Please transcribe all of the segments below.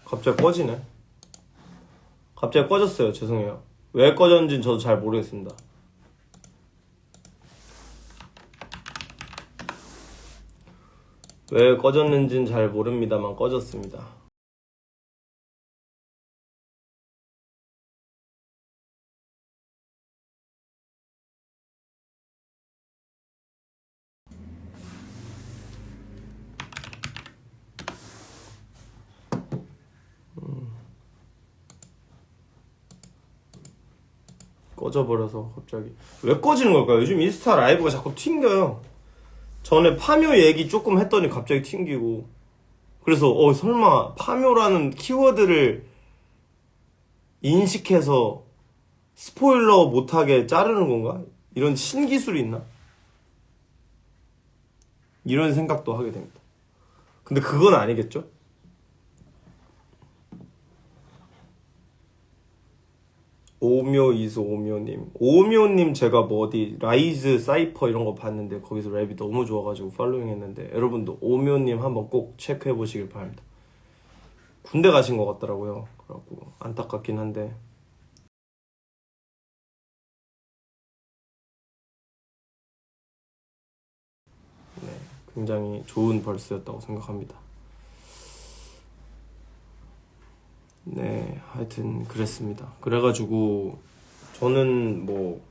갑자기 꺼지네. 갑자기 꺼졌어요. 죄송해요. 왜 꺼졌는지는 저도 잘 모르겠습니다. 왜 꺼졌는지는 잘 모릅니다만 꺼졌습니다. 꺼져버려서 갑자기. 왜 꺼지는 걸까요? 요즘 인스타 라이브가 자꾸 튕겨요. 전에 파묘 얘기 조금 했더니 갑자기 튕기고. 그래서 설마 파묘라는 키워드를 인식해서 스포일러 못하게 자르는 건가? 이런 신기술이 있나? 이런 생각도 하게 됩니다. 근데 그건 아니겠죠? 오묘이스 오묘님. 오묘님 제가 뭐 어디 라이즈 사이퍼 이런 거 봤는데 거기서 랩이 너무 좋아가지고 팔로잉 했는데 여러분도 오묘님 한번 꼭 체크해 보시길 바랍니다. 군대 가신 것 같더라고요. 그래갖고 안타깝긴 한데. 네, 굉장히 좋은 벌스였다고 생각합니다. 네, 하여튼 그랬습니다. 그래가지고 저는 뭐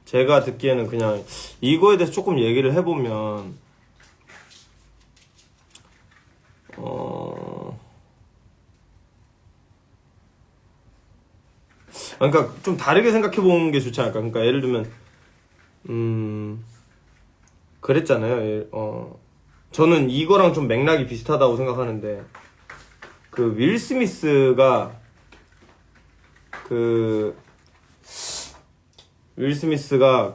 제가 듣기에는 그냥 이거에 대해서 조금 얘기를 해보면 그러니까 좀 다르게 생각해 보는 게 좋지 않을까? 그러니까 예를 들면 그랬잖아요. 저는 이거랑 좀 맥락이 비슷하다고 생각하는데 그 윌 스미스가 그 윌 스미스가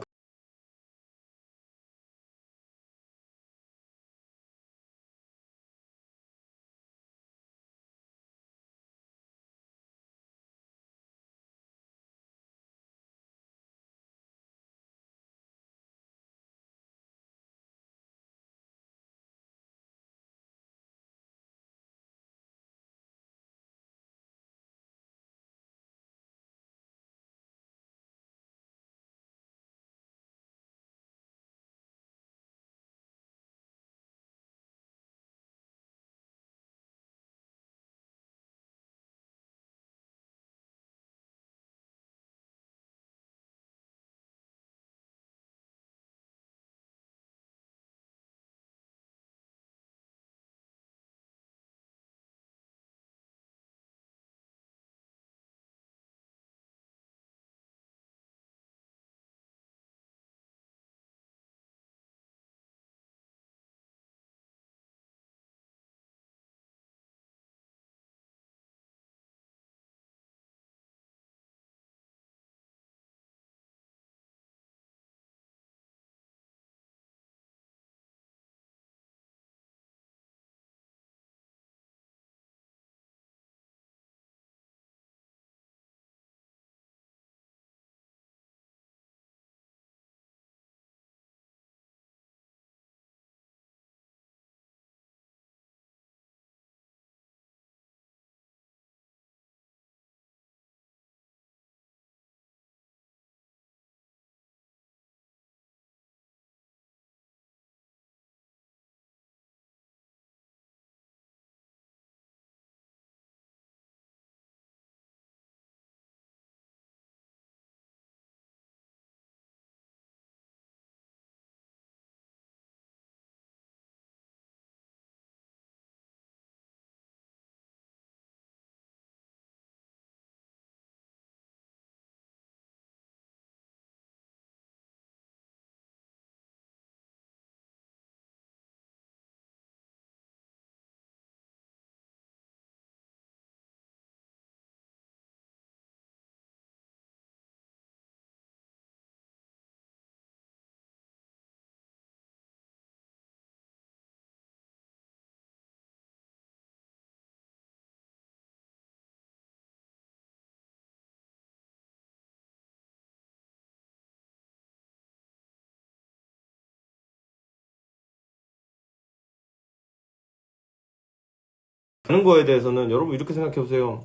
하는 거에 대해서는 여러분 이렇게 생각해 보세요.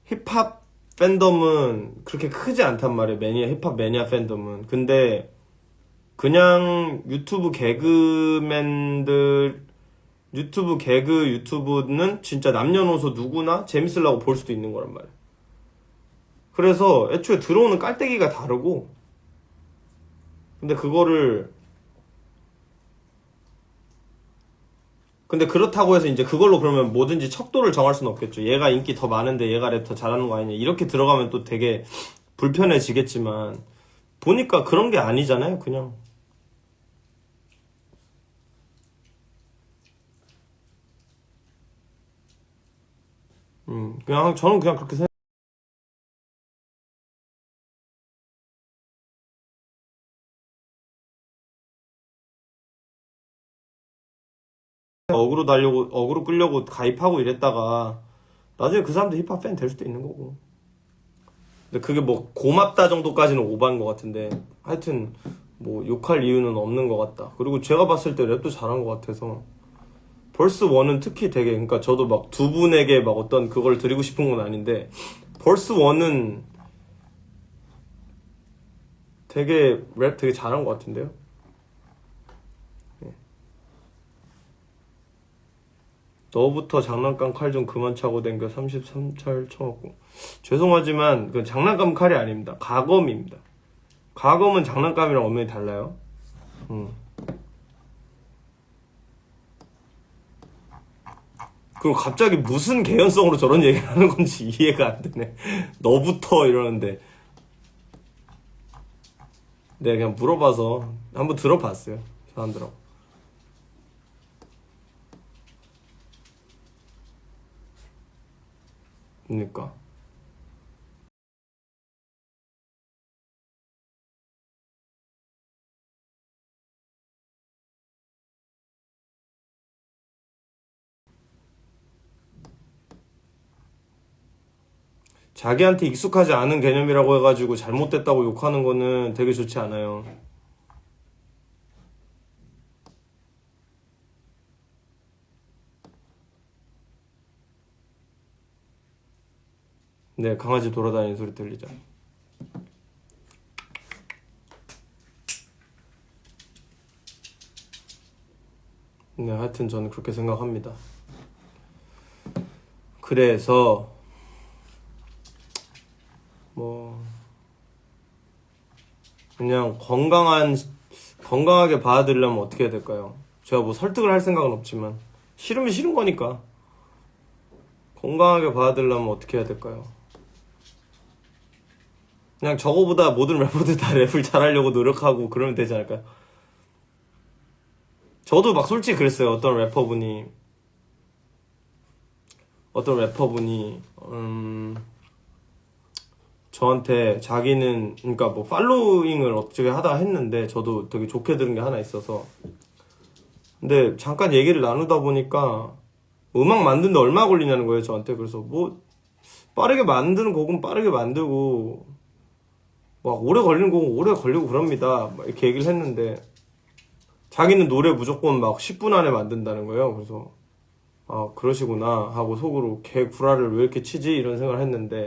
힙합 팬덤은 그렇게 크지 않단 말이에요. 힙합 매니아 팬덤은. 근데 그냥 유튜브는 진짜 남녀노소 누구나 재밌으려고 볼 수도 있는 거란 말이에요. 그래서 애초에 들어오는 깔때기가 다르고, 근데 그렇다고 해서 이제 그걸로 그러면 뭐든지 척도를 정할 수는 없겠죠. 얘가 인기 더 많은데 얘가 랩 더 잘하는 거 아니냐. 이렇게 들어가면 또 되게 불편해지겠지만, 보니까 그런 게 아니잖아요, 그냥. 그냥, 저는 그냥 그렇게 생각, 어그로 끌려고 가입하고 이랬다가, 나중에 그 사람들 힙합 팬 될 수도 있는 거고. 근데 그게 뭐 고맙다 정도까지는 오버한 것 같은데, 하여튼 뭐 욕할 이유는 없는 것 같다. 그리고 제가 봤을 때 랩도 잘한 것 같아서 벌스 1은 특히 되게, 그러니까 저도 막 두 분에게 막 어떤 그걸 드리고 싶은 건 아닌데, 벌스 1은 되게 랩 되게 잘한 것 같은데요. 너부터 장난감 칼 좀 그만 차고 댕겨 33찰 쳐먹고. 죄송하지만 그 장난감 칼이 아닙니다. 가검입니다. 가검은 장난감이랑 엄연히 달라요. 음. 그리고 갑자기 무슨 개연성으로 저런 얘기를 하는 건지 이해가 안 되네. 너부터 이러는데. 내가 그냥 물어봐서 한번 들어봤어요. 사람들하고. 그러니까. 자기한테 익숙하지 않은 개념이라고 해가지고 잘못됐다고 욕하는 거는 되게 좋지 않아요. 네, 강아지 돌아다니는 소리 들리죠. 네, 하여튼 저는 그렇게 생각합니다. 그래서 뭐 그냥 건강하게 받아들이려면 어떻게 해야 될까요? 제가 뭐 설득을 할 생각은 없지만 싫으면 싫은 거니까 건강하게 받아들이려면 어떻게 해야 될까요? 그냥 저거보다 모든 래퍼들 다 랩을 잘하려고 노력하고 그러면 되지 않을까요? 저도 막 솔직히 그랬어요. 어떤 래퍼분이 저한테 자기는 그러니까 뭐 팔로잉을 어떻게 하다 했는데 저도 되게 좋게 들은 게 하나 있어서, 근데 잠깐 얘기를 나누다 보니까 음악 만드는데 얼마 걸리냐는 거예요, 저한테. 그래서 뭐 빠르게 만드는 곡은 빠르게 만들고 막 오래 걸리는 곡은 오래 걸리고 그럽니다, 막 이렇게 얘기를 했는데 자기는 노래 무조건 막 10분 안에 만든다는 거예요. 그래서 아, 그러시구나 하고 속으로 걔 구라를 왜 이렇게 치지 이런 생각을 했는데,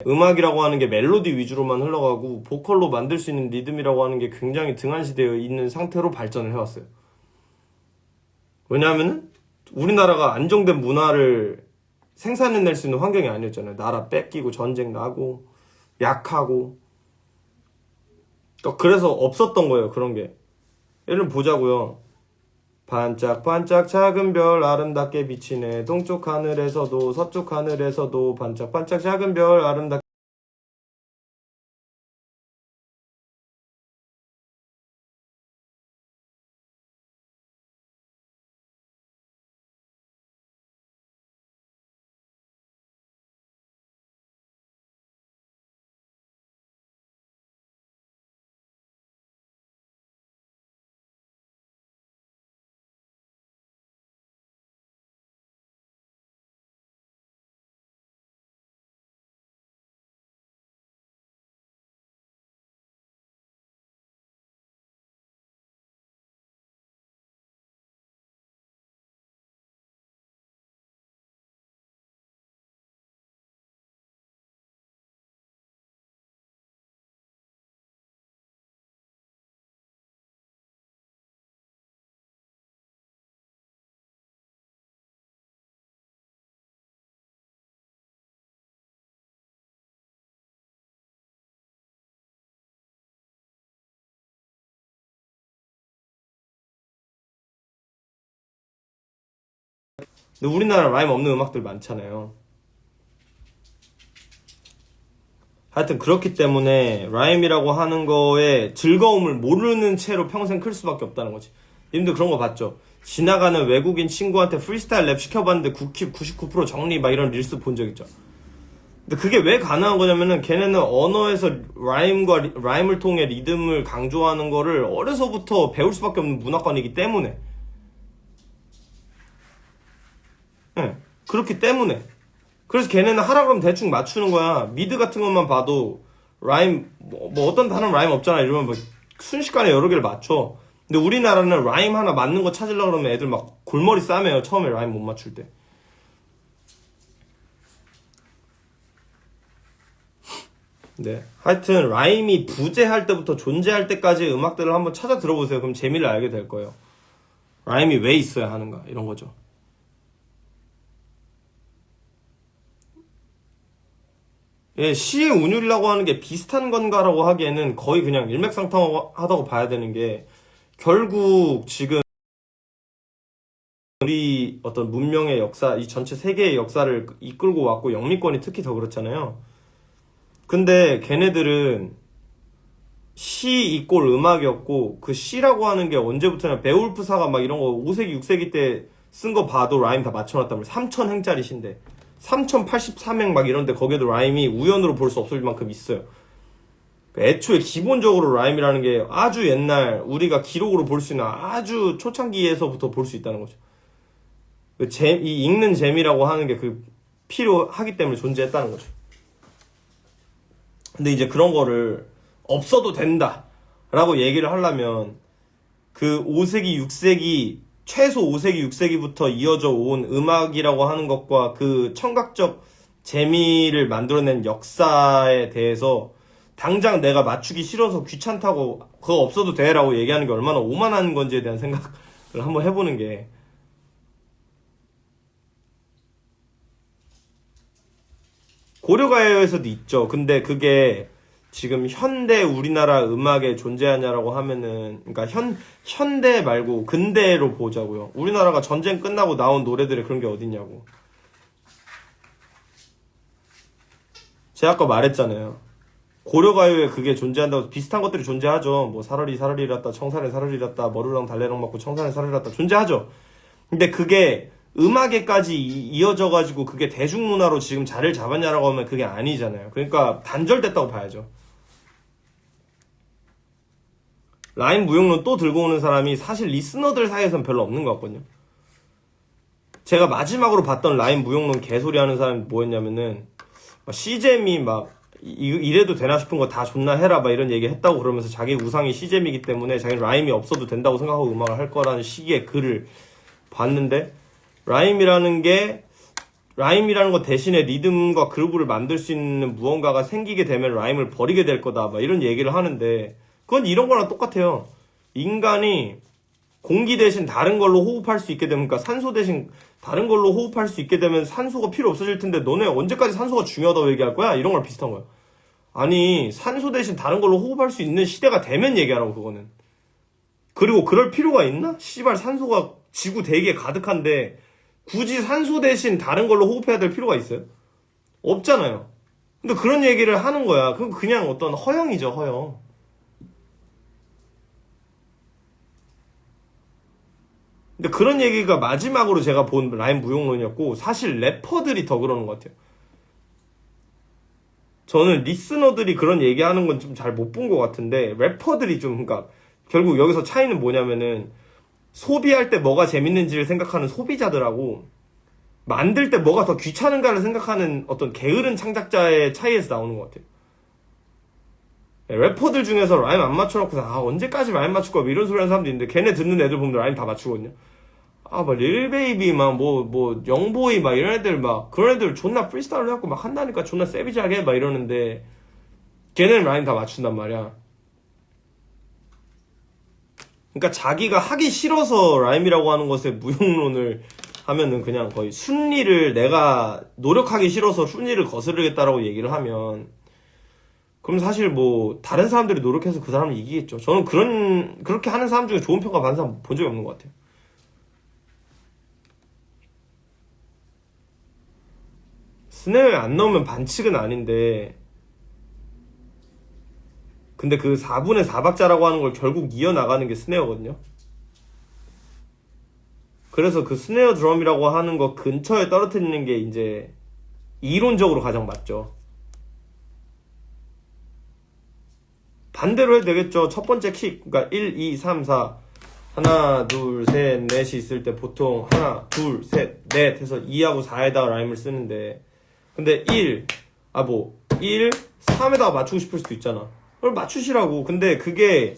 음악이라고 하는 게 멜로디 위주로만 흘러가고 보컬로 만들 수 있는 리듬이라고 하는 게 굉장히 등한시되어 있는 상태로 발전을 해왔어요. 왜냐하면 우리나라가 안정된 문화를 생산해낼 수 있는 환경이 아니었잖아요. 나라 뺏기고 전쟁 나고 약하고 그래서 없었던 거예요. 그런 게. 예를 들면 보자고요. 반짝반짝 작은 별 아름답게 비치네. 동쪽 하늘에서도 서쪽 하늘에서도 반짝반짝 작은 별 아름답게. 근데 우리나라 라임 없는 음악들 많잖아요. 하여튼 그렇기 때문에 라임이라고 하는 거에 즐거움을 모르는 채로 평생 클 수밖에 없다는 거지. 님들 그런 거 봤죠? 지나가는 외국인 친구한테 프리스타일 랩 시켜봤는데 99% 정리 막 이런 릴스 본 적 있죠? 근데 그게 왜 가능한 거냐면은 걔네는 언어에서 라임을 통해 리듬을 강조하는 거를 어려서부터 배울 수밖에 없는 문화권이기 때문에. 네, 그렇기 때문에. 그래서 걔네는 하라 그러면 대충 맞추는 거야. 미드 같은 것만 봐도 라임 뭐 어떤 단어 라임 없잖아 이러면 뭐 순식간에 여러 개를 맞춰. 근데 우리나라는 라임 하나 맞는 거 찾으려고 그러면 애들 막 골머리 싸매요. 처음에 라임 못 맞출 때. 네. 하여튼 라임이 부재할 때부터 존재할 때까지 음악들을 한번 찾아 들어보세요. 그럼 재미를 알게 될 거예요. 라임이 왜 있어야 하는가 이런 거죠. 예, 시의 운율이라고 하는 게 비슷한 건가라고 하기에는 거의 그냥 일맥상통하다고 봐야 되는 게 결국 지금 우리 어떤 문명의 역사, 이 전체 세계의 역사를 이끌고 왔고 영미권이 특히 더 그렇잖아요. 근데 걔네들은 시 이꼴 음악이었고 그 시라고 하는 게 언제부터냐 베울프사가 막 이런 거 5세기 6세기 때 쓴 거 봐도 라임 다 맞춰놨단 말이야. 3000행짜리 시인데 3083행 막 이런데 거기에도 라임이 우연으로 볼 수 없을 만큼 있어요. 애초에 기본적으로 라임이라는 게 아주 옛날 우리가 기록으로 볼 수 있는 아주 초창기에서부터 볼 수 있다는 거죠. 이 읽는 재미라고 하는 게 그 필요하기 때문에 존재했다는 거죠. 근데 이제 그런 거를 없어도 된다 라고 얘기를 하려면 그 5세기 6세기 최소 5세기 6세기부터 이어져 온 음악이라고 하는 것과 그 청각적 재미를 만들어낸 역사에 대해서 당장 내가 맞추기 싫어서 귀찮다고 그거 없어도 돼 라고 얘기하는 게 얼마나 오만한 건지에 대한 생각을 한번 해보는 게 고려가요에서도 있죠. 근데 그게 지금 현대 우리나라 음악에 존재하냐라고 하면은 그러니까 현대 말고 근대로 보자고요. 우리나라가 전쟁 끝나고 나온 노래들에 그런 게 어딨냐고. 제가 아까 말했잖아요. 고려가요에 그게 존재한다고 비슷한 것들이 존재하죠. 뭐 사러리랐다 청산에 사러리랐다 머루랑 달래랑 먹고 청산에 사러리랐다 존재하죠. 근데 그게 음악에까지 이어져가지고 그게 대중문화로 지금 자리를 잡았냐라고 하면 그게 아니잖아요. 그러니까 단절됐다고 봐야죠. 라임 무용론 또 들고 오는 사람이 사실 리스너들 사이에서는 별로 없는 것 같거든요. 제가 마지막으로 봤던 라임 무용론 개소리 하는 사람이 뭐였냐면은 시잼이 막 이래도 되나 싶은 거 다 존나 해라 막 이런 얘기 했다고 그러면서 자기 우상이 시잼이기 때문에 자기는 라임이 없어도 된다고 생각하고 음악을 할 거라는 식의 글을 봤는데 라임이라는 게 라임이라는 거 대신에 리듬과 그루브를 만들 수 있는 무언가가 생기게 되면 라임을 버리게 될 거다. 막 이런 얘기를 하는데, 그건 이런 거랑 똑같아요. 인간이 공기 대신 다른 걸로 호흡할 수 있게 되면, 그러니까 산소 대신 다른 걸로 호흡할 수 있게 되면 산소가 필요 없어질 텐데, 너네 언제까지 산소가 중요하다고 얘기할 거야? 이런 거랑 비슷한 거야. 아니, 산소 대신 다른 걸로 호흡할 수 있는 시대가 되면 얘기하라고, 그거는. 그리고 그럴 필요가 있나? 씨발, 산소가 지구 대기에 가득한데, 굳이 산소 대신 다른 걸로 호흡해야 될 필요가 있어요? 없잖아요. 근데 그런 얘기를 하는 거야. 그건 그냥 어떤 허영이죠, 허영. 근데 그런 얘기가 마지막으로 제가 본 라임 무용론이었고, 사실 래퍼들이 더 그러는 것 같아요. 저는 리스너들이 그런 얘기하는 건 좀 잘 못 본 것 같은데, 래퍼들이 좀, 그러니까, 결국 여기서 차이는 뭐냐면은, 소비할 때 뭐가 재밌는지를 생각하는 소비자들하고, 만들 때 뭐가 더 귀찮은가를 생각하는 어떤 게으른 창작자의 차이에서 나오는 것 같아요. 래퍼들 중에서 라임 안 맞춰놓고, 언제까지 라임 맞출 거야? 뭐 이런 소리 하는 사람도 있는데, 걔네 듣는 애들 보면 라임 다 맞추거든요. 막, 릴베이비, 영보이, 막, 이런 애들, 막, 그런 애들 존나 프리스타일 해갖고 막 한다니까 존나 세비지하게, 막 이러는데, 걔네는 라임 다 맞춘단 말이야. 그러니까 자기가 하기 싫어서 라임이라고 하는 것에 무용론을 하면은 그냥 거의 순리를 내가 노력하기 싫어서 순리를 거스르겠다라고 얘기를 하면, 그럼 사실 뭐, 다른 사람들이 노력해서 그 사람을 이기겠죠. 저는 그렇게 하는 사람 중에 좋은 평가 받는 사람 본 적이 없는 것 같아요. 스네어에 안 넣으면 반칙은 아닌데, 근데 그 4분의 4박자라고 하는 걸 결국 이어나가는 게 스네어거든요. 그래서 그 스네어 드럼이라고 하는 거 근처에 떨어뜨리는 게 이제 이론적으로 가장 맞죠. 반대로 해도 되겠죠. 첫 번째 킥, 그러니까 1, 2, 3, 4. 하나, 둘, 셋, 넷이 있을 때 보통 하나, 둘, 셋, 넷 해서 2하고 4에다가 라임을 쓰는데, 근데 1, 3에다가 맞추고 싶을 수도 있잖아. 그걸 맞추시라고. 근데 그게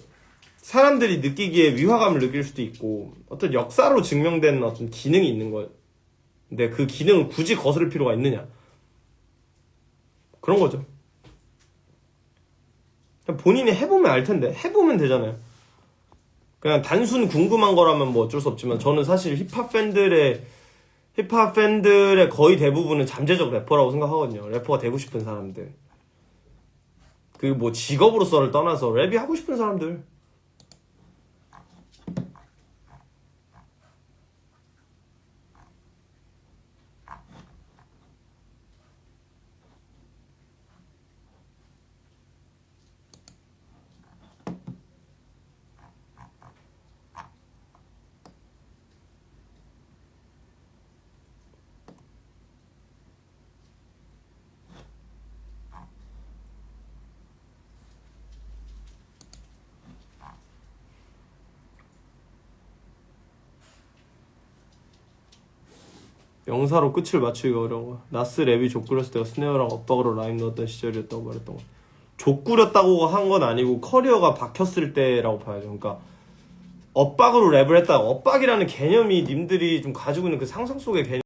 사람들이 느끼기에 위화감을 느낄 수도 있고, 어떤 역사로 증명된 어떤 기능이 있는 거예요. 근데 그 기능을 굳이 거스를 필요가 있느냐? 그런 거죠. 본인이 해보면 알 텐데, 해보면 되잖아요. 그냥 단순 궁금한 거라면 뭐 어쩔 수 없지만, 저는 사실 힙합 팬들의 거의 대부분은 잠재적 래퍼라고 생각하거든요. 래퍼가 되고 싶은 사람들. 그 뭐 직업으로서를 떠나서 랩이 하고 싶은 사람들. 영사로 끝을 맞추기가 어려운 거야. 나스 랩이 족구렸을 때가 스네어랑 엇박으로 라임 넣었던 시절이었다고 말했던 거. 족구렸다고 한 건 아니고 커리어가 박혔을 때라고 봐야죠. 그러니까 엇박으로 랩을 했다. 엇박이라는 개념이 님들이 좀 가지고 있는 그 상상 속의 개념.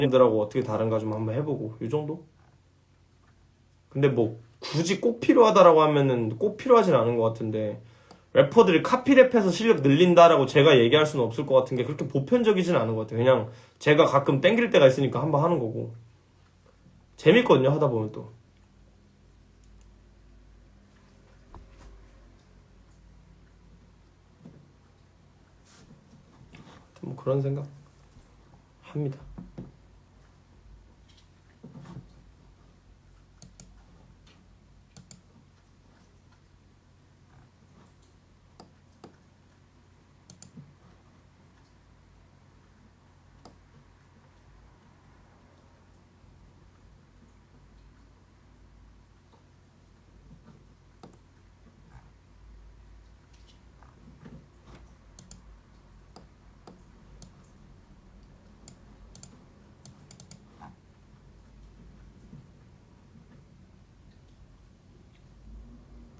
들하고 어떻게 다른가 좀 한번 해보고 이 정도? 근데 뭐 굳이 꼭 필요하다라고 하면은 꼭 필요하진 않은 것 같은데 래퍼들이 카피랩해서 실력 늘린다라고 제가 얘기할 수는 없을 것 같은 게 그렇게 보편적이진 않은 것 같아요. 그냥 제가 가끔 땡길 때가 있으니까 한번 하는 거고 재밌거든요 하다 보면 또. 뭐 그런 생각 합니다.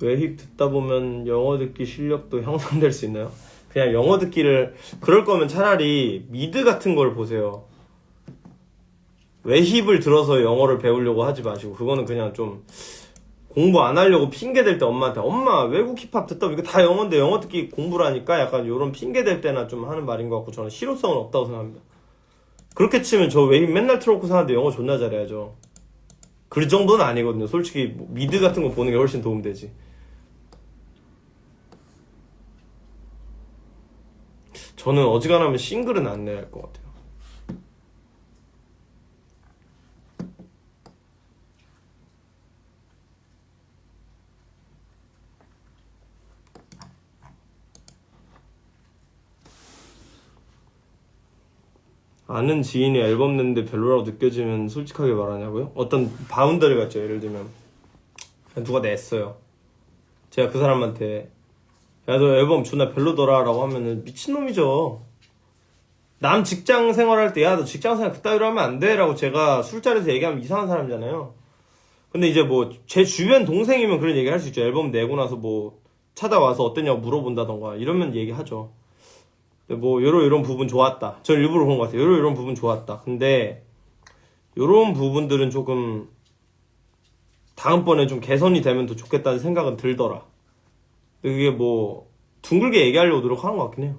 외힙 듣다 보면 영어 듣기 실력도 향상될 수 있나요? 그냥 영어 듣기를 그럴 거면 차라리 미드 같은 걸 보세요. 외힙을 들어서 영어를 배우려고 하지 마시고 그거는 그냥 좀 공부 안 하려고 핑계 댈 때 엄마한테 엄마 외국 힙합 듣다 보면 이거 다 영어인데 영어 듣기 공부라니까 약간 요런 핑계 댈 때나 좀 하는 말인 것 같고 저는 실효성은 없다고 생각합니다. 그렇게 치면 저 외힙 맨날 틀어놓고 사는데 영어 존나 잘해야죠. 그 정도는 아니거든요. 솔직히 뭐 미드 같은 거 보는 게 훨씬 도움되지. 저는 어지간하면 싱글은 안 내야 할 것 같아요. 아는 지인이 앨범 냈는데 별로라고 느껴지면 솔직하게 말하냐고요? 어떤 바운더리가 있죠. 예를 들면 누가 냈어요. 제가 그 사람한테 야 너 앨범 존나 별로더라 라고 하면은 미친놈이죠. 남 직장 생활할 때 야 너 직장 생활 그따위로 하면 안 돼 라고 제가 술자리에서 얘기하면 이상한 사람이잖아요. 근데 이제 뭐 제 주변 동생이면 그런 얘기 할 수 있죠. 앨범 내고 나서 뭐 찾아와서 어땠냐고 물어본다던가 이러면 얘기하죠. 근데 뭐 요런 부분 좋았다. 저 일부러 그런 것 같아요. 요런 부분 좋았다. 근데 요런 부분들은 조금 다음번에 좀 개선이 되면 더 좋겠다는 생각은 들더라. 그게 뭐 둥글게 얘기하려고 노력하는 것 같긴 해요.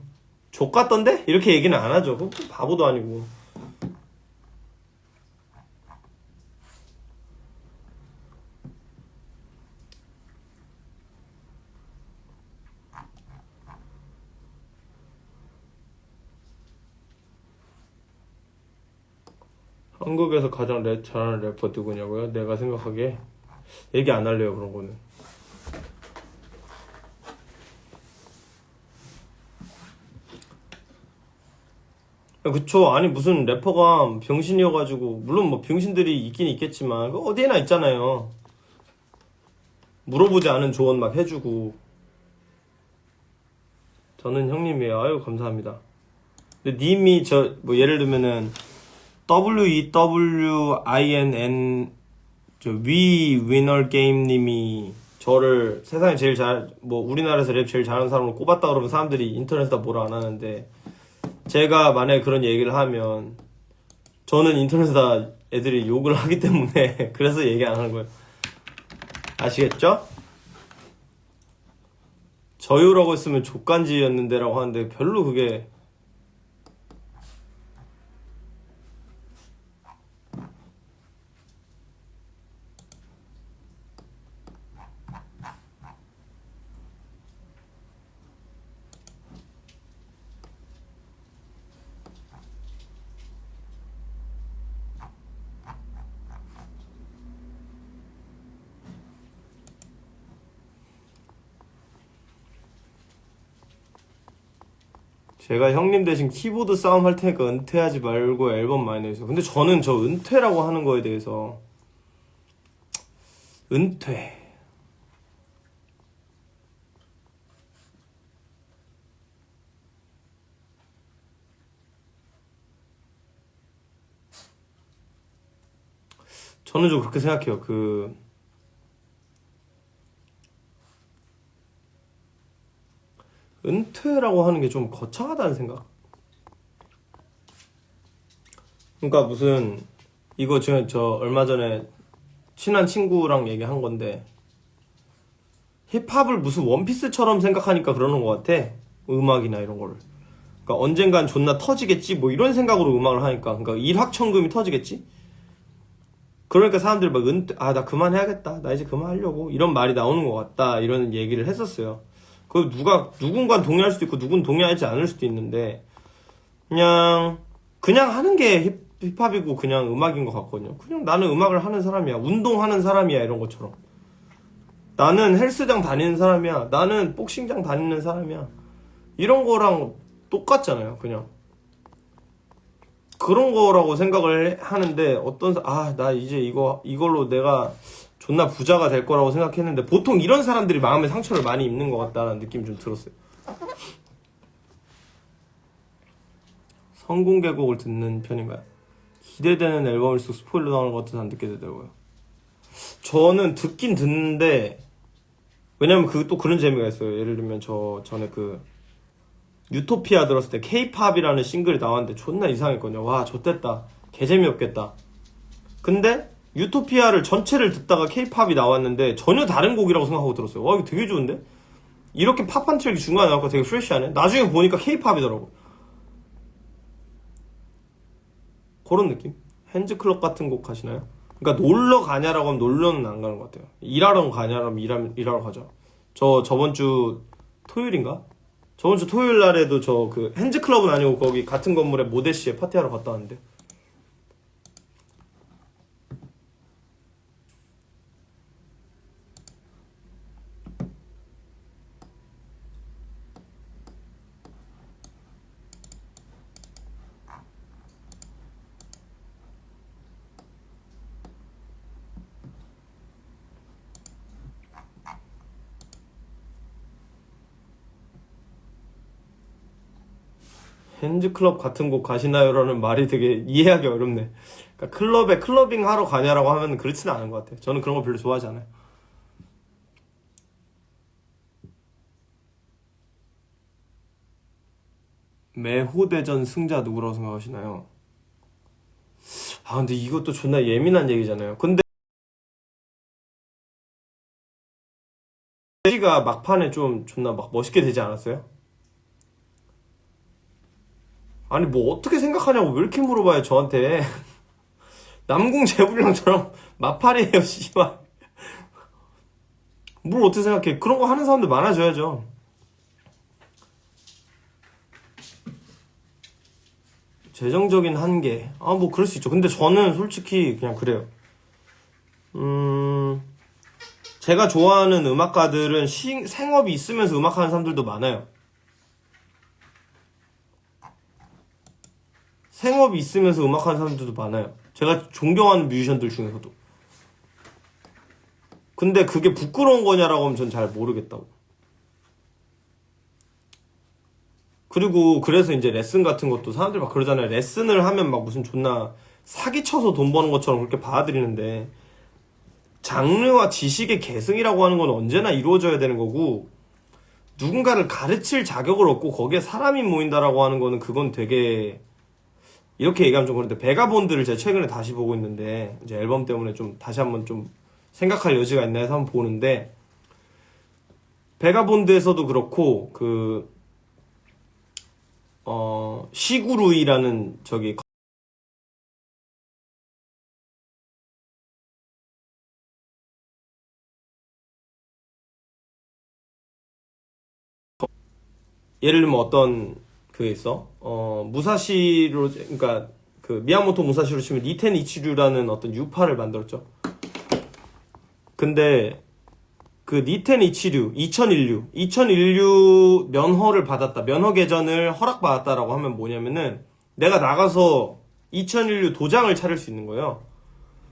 족같던데? 이렇게 얘기는 안 하죠. 그거 바보도 아니고. 한국에서 가장 랩 잘하는 래퍼 누구냐고요? 내가 생각하기에 얘기 안 할래요 그런 거는. 그쵸. 아니 무슨 래퍼가 병신이어가지고 물론 뭐 병신들이 있긴 있겠지만 그 어디에나 있잖아요. 물어보지 않은 조언 막 해주고. 저는 형님이에요. 아유 감사합니다. 근데 님이 저 뭐 예를 들면은 WEWINN 저 위 위너 게임 님이 저를 세상에 제일 뭐 우리나라에서 랩 제일 잘하는 사람으로 꼽았다 그러면 사람들이 인터넷에다 뭐라 안 하는데 제가 만약에 그런 얘기를 하면 저는 인터넷에다 애들이 욕을 하기 때문에 그래서 얘기 안 하는 거예요. 아시겠죠? 저요라고 했으면 족간지였는데 라고 하는데 별로 그게 제가 형님 대신 키보드 싸움 할 테니까 은퇴하지 말고 앨범 많이 내주세요. 근데 저는 저 은퇴라고 하는 거에 대해서 은퇴 저는 좀 그렇게 생각해요. 은퇴라고 하는 게 좀 거창하다는 생각? 그러니까 무슨 이거 저 얼마 전에 친한 친구랑 얘기한 건데 힙합을 무슨 원피스처럼 생각하니까 그러는 것 같아. 음악이나 이런 거를. 그러니까 언젠간 존나 터지겠지 뭐 이런 생각으로 음악을 하니까 그러니까 일확천금이 터지겠지. 그러니까 사람들이 막 나 그만해야겠다. 나 이제 그만하려고 이런 말이 나오는 것 같다. 이런 얘기를 했었어요. 그 누군가는 동의할 수도 있고 누군 동의하지 않을 수도 있는데 그냥 하는 게 힙합이고 그냥 음악인 것 같거든요. 그냥 나는 음악을 하는 사람이야. 운동하는 사람이야. 이런 것처럼. 나는 헬스장 다니는 사람이야. 나는 복싱장 다니는 사람이야. 이런 거랑 똑같잖아요. 그냥. 그런 거라고 생각을 하는데 나 이제 이걸로 내가 존나 부자가 될 거라고 생각했는데 보통 이런 사람들이 마음에 상처를 많이 입는 것 같다는 느낌이 좀 들었어요. 성공개곡을 듣는 편인가요? 기대되는 앨범일수록 스포일러 나오는 것 같아서 안 듣게 되더라고요. 저는 듣긴 듣는데 왜냐면 또 그런 재미가 있어요. 예를 들면 전에 유토피아 들었을 때 K-팝이라는 싱글이 나왔는데 존나 이상했거든요. 와 좋댔다. 개재미없겠다. 근데 유토피아를 전체를 듣다가 K-팝이 나왔는데 전혀 다른 곡이라고 생각하고 들었어요. 와 이거 되게 좋은데? 이렇게 팝한 트랙이 중간에 나올까 되게 프레시하네. 나중에 보니까 K-팝이더라고. 그런 느낌? 핸즈클럽 같은 곡 가시나요? 그러니까 놀러 가냐라고 하면 놀러는 안 가는 것 같아요. 일하러 가냐라면 일하러 가죠. 저번 주 토요일인가? 저번 주 토요일 날에도 핸즈클럽은 아니고 거기 같은 건물에 모데시에 파티하러 갔다 왔는데. 핸즈클럽 같은 곳 가시나요? 라는 말이 되게 이해하기 어렵네. 그러니까 클럽에 클러빙 하러 가냐라고 하면 그렇지는 않은 것 같아요. 저는 그런 거 별로 좋아하지 않아요. 매호대전 승자 누구라고 생각하시나요? 근데 이것도 존나 예민한 얘기잖아요. 근데 가 막판에 좀 존나 막 멋있게 되지 않았어요? 아니 뭐 어떻게 생각하냐고 왜 이렇게 물어봐요 저한테. 남궁 재불량처럼 마팔이에요 씨발. 뭘 어떻게 생각해. 그런 거 하는 사람들 많아져야죠. 재정적인 한계 뭐 그럴 수 있죠. 근데 저는 솔직히 그냥 그래요. 제가 좋아하는 음악가들은 생업이 있으면서 음악하는 사람들도 많아요. 생업이 있으면서 음악하는 사람들도 많아요. 제가 존경하는 뮤지션들 중에서도. 근데 그게 부끄러운 거냐라고 하면 전 잘 모르겠다고. 그리고 그래서 이제 레슨 같은 것도 사람들이 막 그러잖아요. 레슨을 하면 막 무슨 존나 사기쳐서 돈 버는 것처럼 그렇게 받아들이는데 장르와 지식의 계승이라고 하는 건 언제나 이루어져야 되는 거고 누군가를 가르칠 자격을 얻고 거기에 사람이 모인다라고 하는 거는 그건 되게 이렇게 얘기하면 좀 그런데 베가본드를 제가 최근에 다시 보고 있는데 이제 앨범 때문에 좀 다시 한번 좀 생각할 여지가 있나 해서 한번 보는데 베가본드에서도 그렇고 시구루이라는 예를 들면 어떤 그게 있어 무사시로 그러니까 미야모토 무사시로 치면 니텐 이치류라는 어떤 유파를 만들었죠. 근데 니텐 이치류 2001류 면허를 받았다. 면허 개전을 허락받았다라고 하면 뭐냐면은 내가 나가서 2001류 도장을 차릴 수 있는 거예요.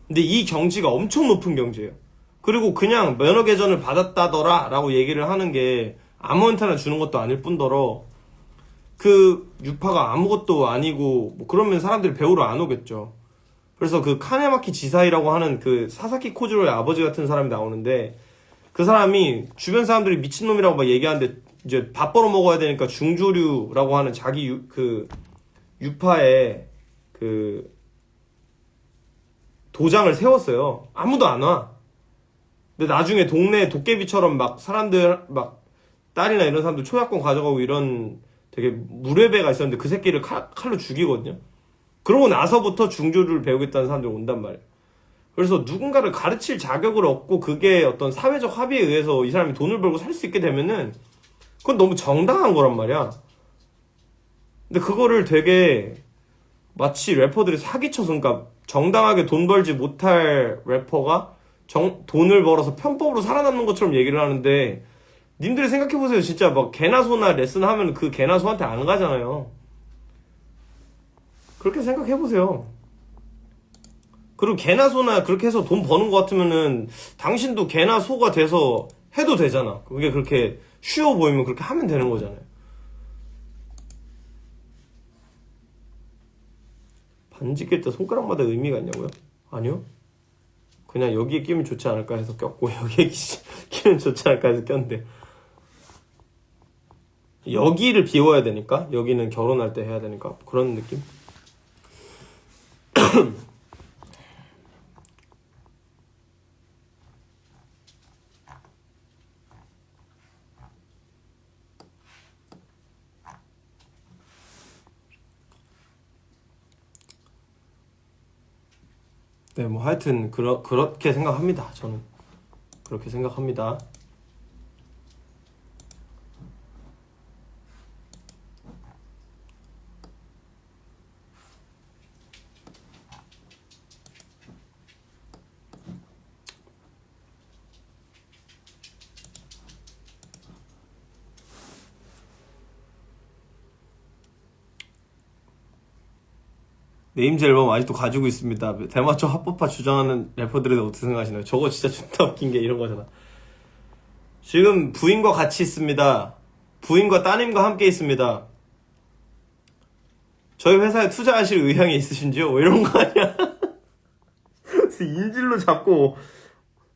근데 이 경지가 엄청 높은 경지예요. 그리고 그냥 면허 개전을 받았다더라 라고 얘기를 하는 게 아무한테나 주는 것도 아닐 뿐더러 유파가 아무것도 아니고 뭐 그러면 사람들이 배우러 안 오겠죠. 그래서 카네마키 지사이라고 하는 사사키 코지로의 아버지 같은 사람이 나오는데 그 사람이 주변 사람들이 미친놈이라고 막 얘기하는데 이제 밥 벌어 먹어야 되니까 중조류라고 하는 자기 유파에 도장을 세웠어요. 아무도 안 와. 근데 나중에 동네 도깨비처럼 막 사람들 막 딸이나 이런 사람들 초약권 가져가고 이런 되게 무례배가 있었는데 그 새끼를 칼로 죽이거든요. 그러고 나서부터 중주를 배우겠다는 사람들이 온단 말이에요. 그래서 누군가를 가르칠 자격을 얻고 그게 어떤 사회적 합의에 의해서 이 사람이 돈을 벌고 살 수 있게 되면은 그건 너무 정당한 거란 말이야. 근데 그거를 되게 마치 래퍼들이 사기쳐서, 그러니까 정당하게 돈 벌지 못할 래퍼가 돈을 벌어서 편법으로 살아남는 것처럼 얘기를 하는데, 님들이 생각해보세요. 진짜 막 개나 소나 레슨 하면 그 개나 소한테 안 가잖아요. 그렇게 생각해보세요. 그리고 개나 소나 그렇게 해서 돈 버는 것 같으면은 당신도 개나 소가 돼서 해도 되잖아. 그게 그렇게 쉬워 보이면 그렇게 하면 되는 거잖아요. 반지 낄 때 손가락마다 의미가 있냐고요? 아니요. 그냥 여기에 끼면 좋지 않을까 해서 꼈고 여기에 끼면 좋지 않을까 해서 꼈는데, 여기를 비워야 되니까, 여기는 결혼할 때 해야 되니까 그런 느낌? 네, 뭐 하여튼 그렇게 생각합니다. 저는 그렇게 생각합니다. 네임즈 앨범 아직도 가지고 있습니다. 대마초 합법화 주장하는 래퍼들에 대해 어떻게 생각하시나요? 저거 진짜 존나 웃긴 게 이런 거잖아. 지금 부인과 같이 있습니다. 부인과 따님과 함께 있습니다. 저희 회사에 투자하실 의향이 있으신지요? 뭐 이런 거 아니야? 인질로 잡고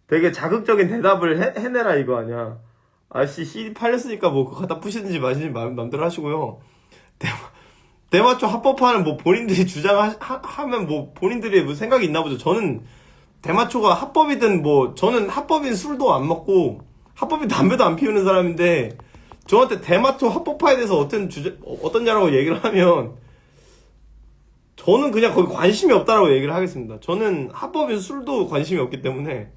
되게 자극적인 대답을 해내라 이거 아니야. 아씨 CD 팔렸으니까 뭐 그거 갖다 푸시든지 마시든지 마음대로 하시고요. 대마초 합법화는 뭐 본인들이 주장하면 뭐 본인들이 뭐 생각이 있나 보죠. 저는 대마초가 합법이든 뭐, 저는 합법인 술도 안 먹고 합법인 담배도 안 피우는 사람인데, 저한테 대마초 합법화에 대해서 어떻냐라고 얘기를 하면 저는 그냥 거기 관심이 없다라고 얘기를 하겠습니다. 저는 합법인 술도 관심이 없기 때문에,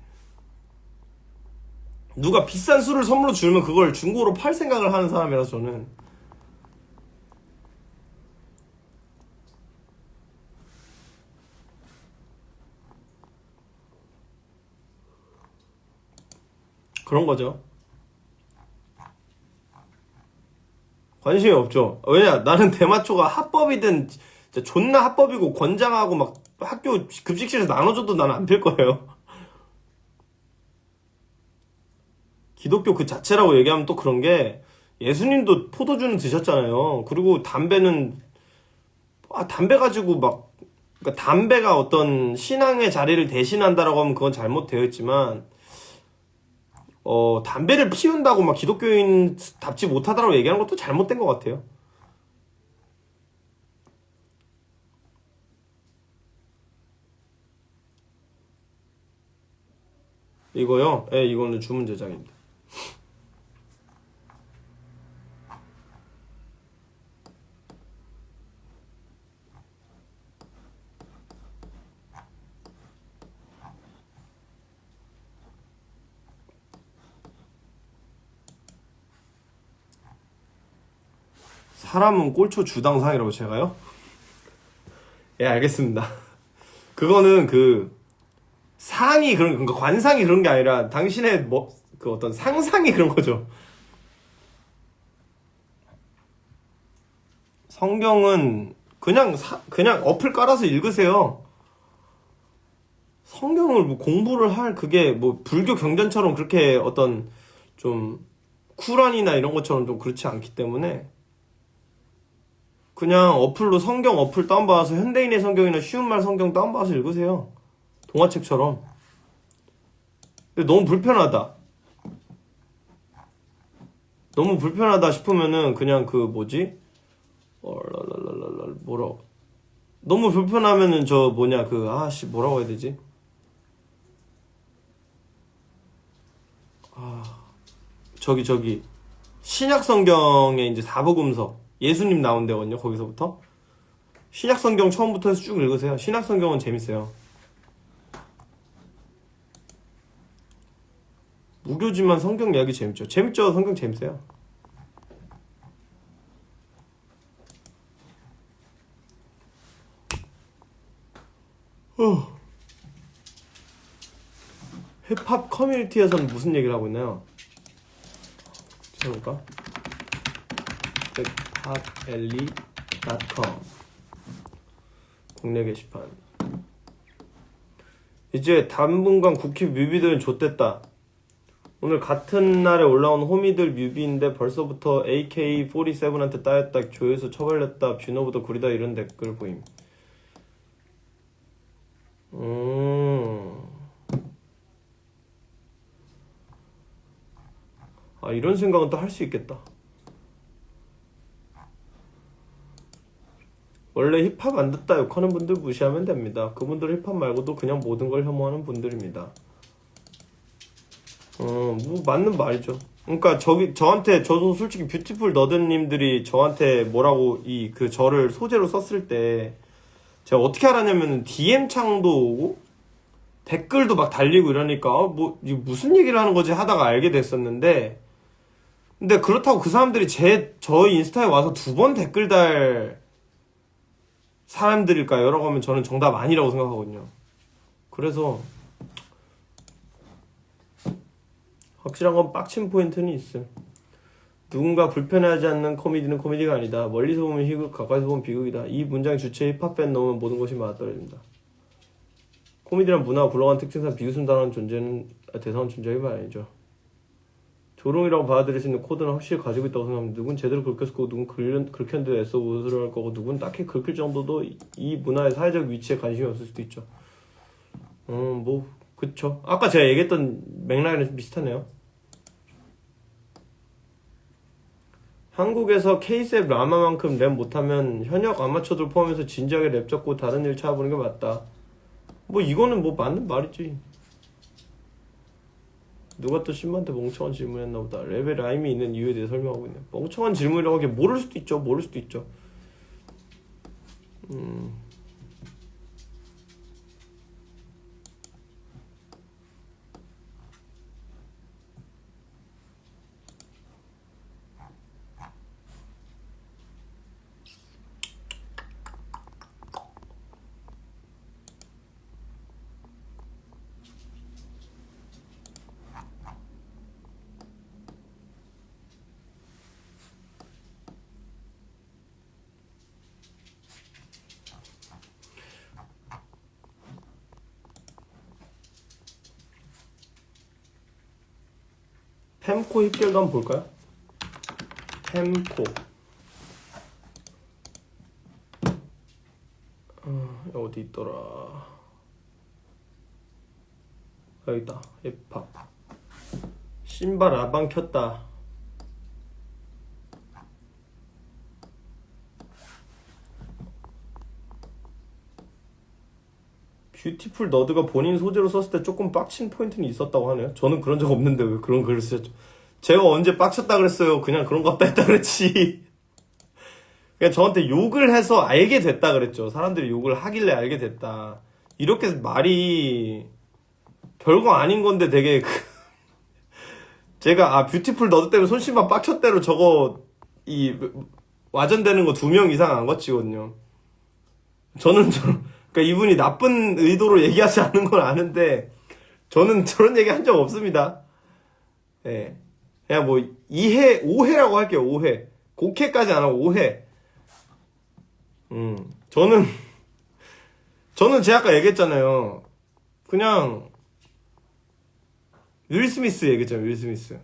누가 비싼 술을 선물로 주면 그걸 중고로 팔 생각을 하는 사람이라서 저는. 그런 거죠. 관심이 없죠. 왜냐, 나는 대마초가 합법이든 진짜 존나 합법이고 권장하고 막 학교 급식실에서 나눠줘도 나는 안 필 거예요. 기독교 그 자체라고 얘기하면 또 그런 게, 예수님도 포도주는 드셨잖아요. 그리고 담배는, 담배 가지고 막, 그러니까 담배가 어떤 신앙의 자리를 대신한다라고 하면 그건 잘못되어 있지만, 담배를 피운다고 막 기독교인답지 못하다라고 얘기하는 것도 잘못된 것 같아요. 이거요? 예, 이거는 주문 제작입니다. 사람은 꼴초 주당상이라고 제가요? 예, 알겠습니다. 그거는 상이 그러니까 관상이 그런 게 아니라 당신의 그 어떤 상상이 그런 거죠. 성경은 그냥 어플 깔아서 읽으세요. 성경을 뭐 공부를 할 그게 뭐 불교 경전처럼 그렇게 어떤 좀 쿠란이나 이런 것처럼 좀 그렇지 않기 때문에, 그냥 어플로 성경 어플 다운받아서 현대인의 성경이나 쉬운 말 성경 다운받아서 읽으세요. 동화책처럼. 근데 너무 불편하다. 너무 불편하다 싶으면은 그냥 뭐라. 너무 불편하면은 뭐라고 해야 되지? 저기 신약 성경에 이제 사복음서 예수님 나온 데거든요. 거기서부터 신약 성경 처음부터 해서 쭉 읽으세요. 신약 성경은 재밌어요. 무교지만 성경 이야기 재밌죠. 재밌죠. 성경 재밌어요. 힙합 커뮤니티에서는 무슨 얘기를 하고 있나요? 찾아볼까? 힙합엘리.com 국내 게시판. 이제 당분간 국힙 뮤비들은 좆됐다. 오늘 같은 날에 올라온 호미들 뮤비인데 벌써부터 AK47한테 따였다, 조회수 처벌렸다, 뷰너보다 구리다 이런 댓글 보임. 아, 이런 생각은 또 할 수 있겠다. 원래 힙합 안 듣다 욕하는 분들 무시하면 됩니다. 그분들은 힙합 말고도 그냥 모든 걸 혐오하는 분들입니다. 뭐 맞는 말이죠. 그러니까 저도 솔직히 뷰티풀 너드님들이 저한테 뭐라고 저를 소재로 썼을 때 제가 어떻게 알았냐면 DM 창도 오고 댓글도 막 달리고 이러니까 뭐 이게 무슨 얘기를 하는 거지 하다가 알게 됐었는데, 근데 그렇다고 그 사람들이 저희 인스타에 와서 2번 댓글 달 사람들일까요? 라고 하면 저는 정답 아니라고 생각하거든요. 그래서 확실한 건 빡친 포인트는 있음. 누군가 불편해하지 않는 코미디는 코미디가 아니다. 멀리서 보면 희극, 가까이서 보면 비극이다. 이 문장 주체에 힙합 밴 넣으면 모든 것이 맞아떨어진다. 코미디란 문화가 굴러간 특징상 비웃음당하는 존재는 대상은 존재하기 마련이죠. 조롱이라고 받아들일 수 있는 코드는 확실히 가지고 있다고 생각합니다. 누군 제대로 긁혔을 거고, 누군 긁혔는데 애써 웃으려 할 거고, 누군 딱히 긁힐 정도도 이 문화의 사회적 위치에 관심이 없을 수도 있죠. 뭐 그쵸. 아까 제가 얘기했던 맥락이랑 비슷하네요. 한국에서 K-셉 라마만큼 랩 못하면 현역 아마추어들 포함해서 진지하게 랩 잡고 다른 일 찾아보는 게 맞다. 뭐 이거는 뭐 맞는 말이지. 누가 또 신부한테 멍청한 질문했나 보다. 랩에 라임이 있는 이유에 대해 설명하고 있네. 멍청한 질문이라고 하기에 모를 수도 있죠. 모를 수도 있죠. 템코 힙결도 한번 볼까요? 템코. 어디 있더라. 여기 있다. 힙합. 신발 라방 켰다. 뷰티풀 너드가 본인 소재로 썼을 때 조금 빡친 포인트는 있었다고 하네요. 저는 그런 적 없는데 왜 그런 글을 쓰셨죠? 제가 언제 빡쳤다 그랬어요? 그냥 그런 거 없다 했다 그랬지. 그냥 저한테 욕을 해서 알게 됐다 그랬죠. 사람들이 욕을 하길래 알게 됐다. 이렇게 말이 별거 아닌 건데 되게 제가 뷰티풀 너드 때문에 손신발 빡쳤대로 저거 와전되는 거 2명 이상 안 거치거든요. 저는 그러니까 이분이 나쁜 의도로 얘기하지 않은 건 아는데 저는 저런 얘기 한 적 없습니다. 예. 그냥 뭐 오해라고 할게요. 오해. 곡해까지 안 하고 오해. 저는 제가 아까 얘기했잖아요. 그냥 윌 스미스 얘기했잖아요. 윌 스미스.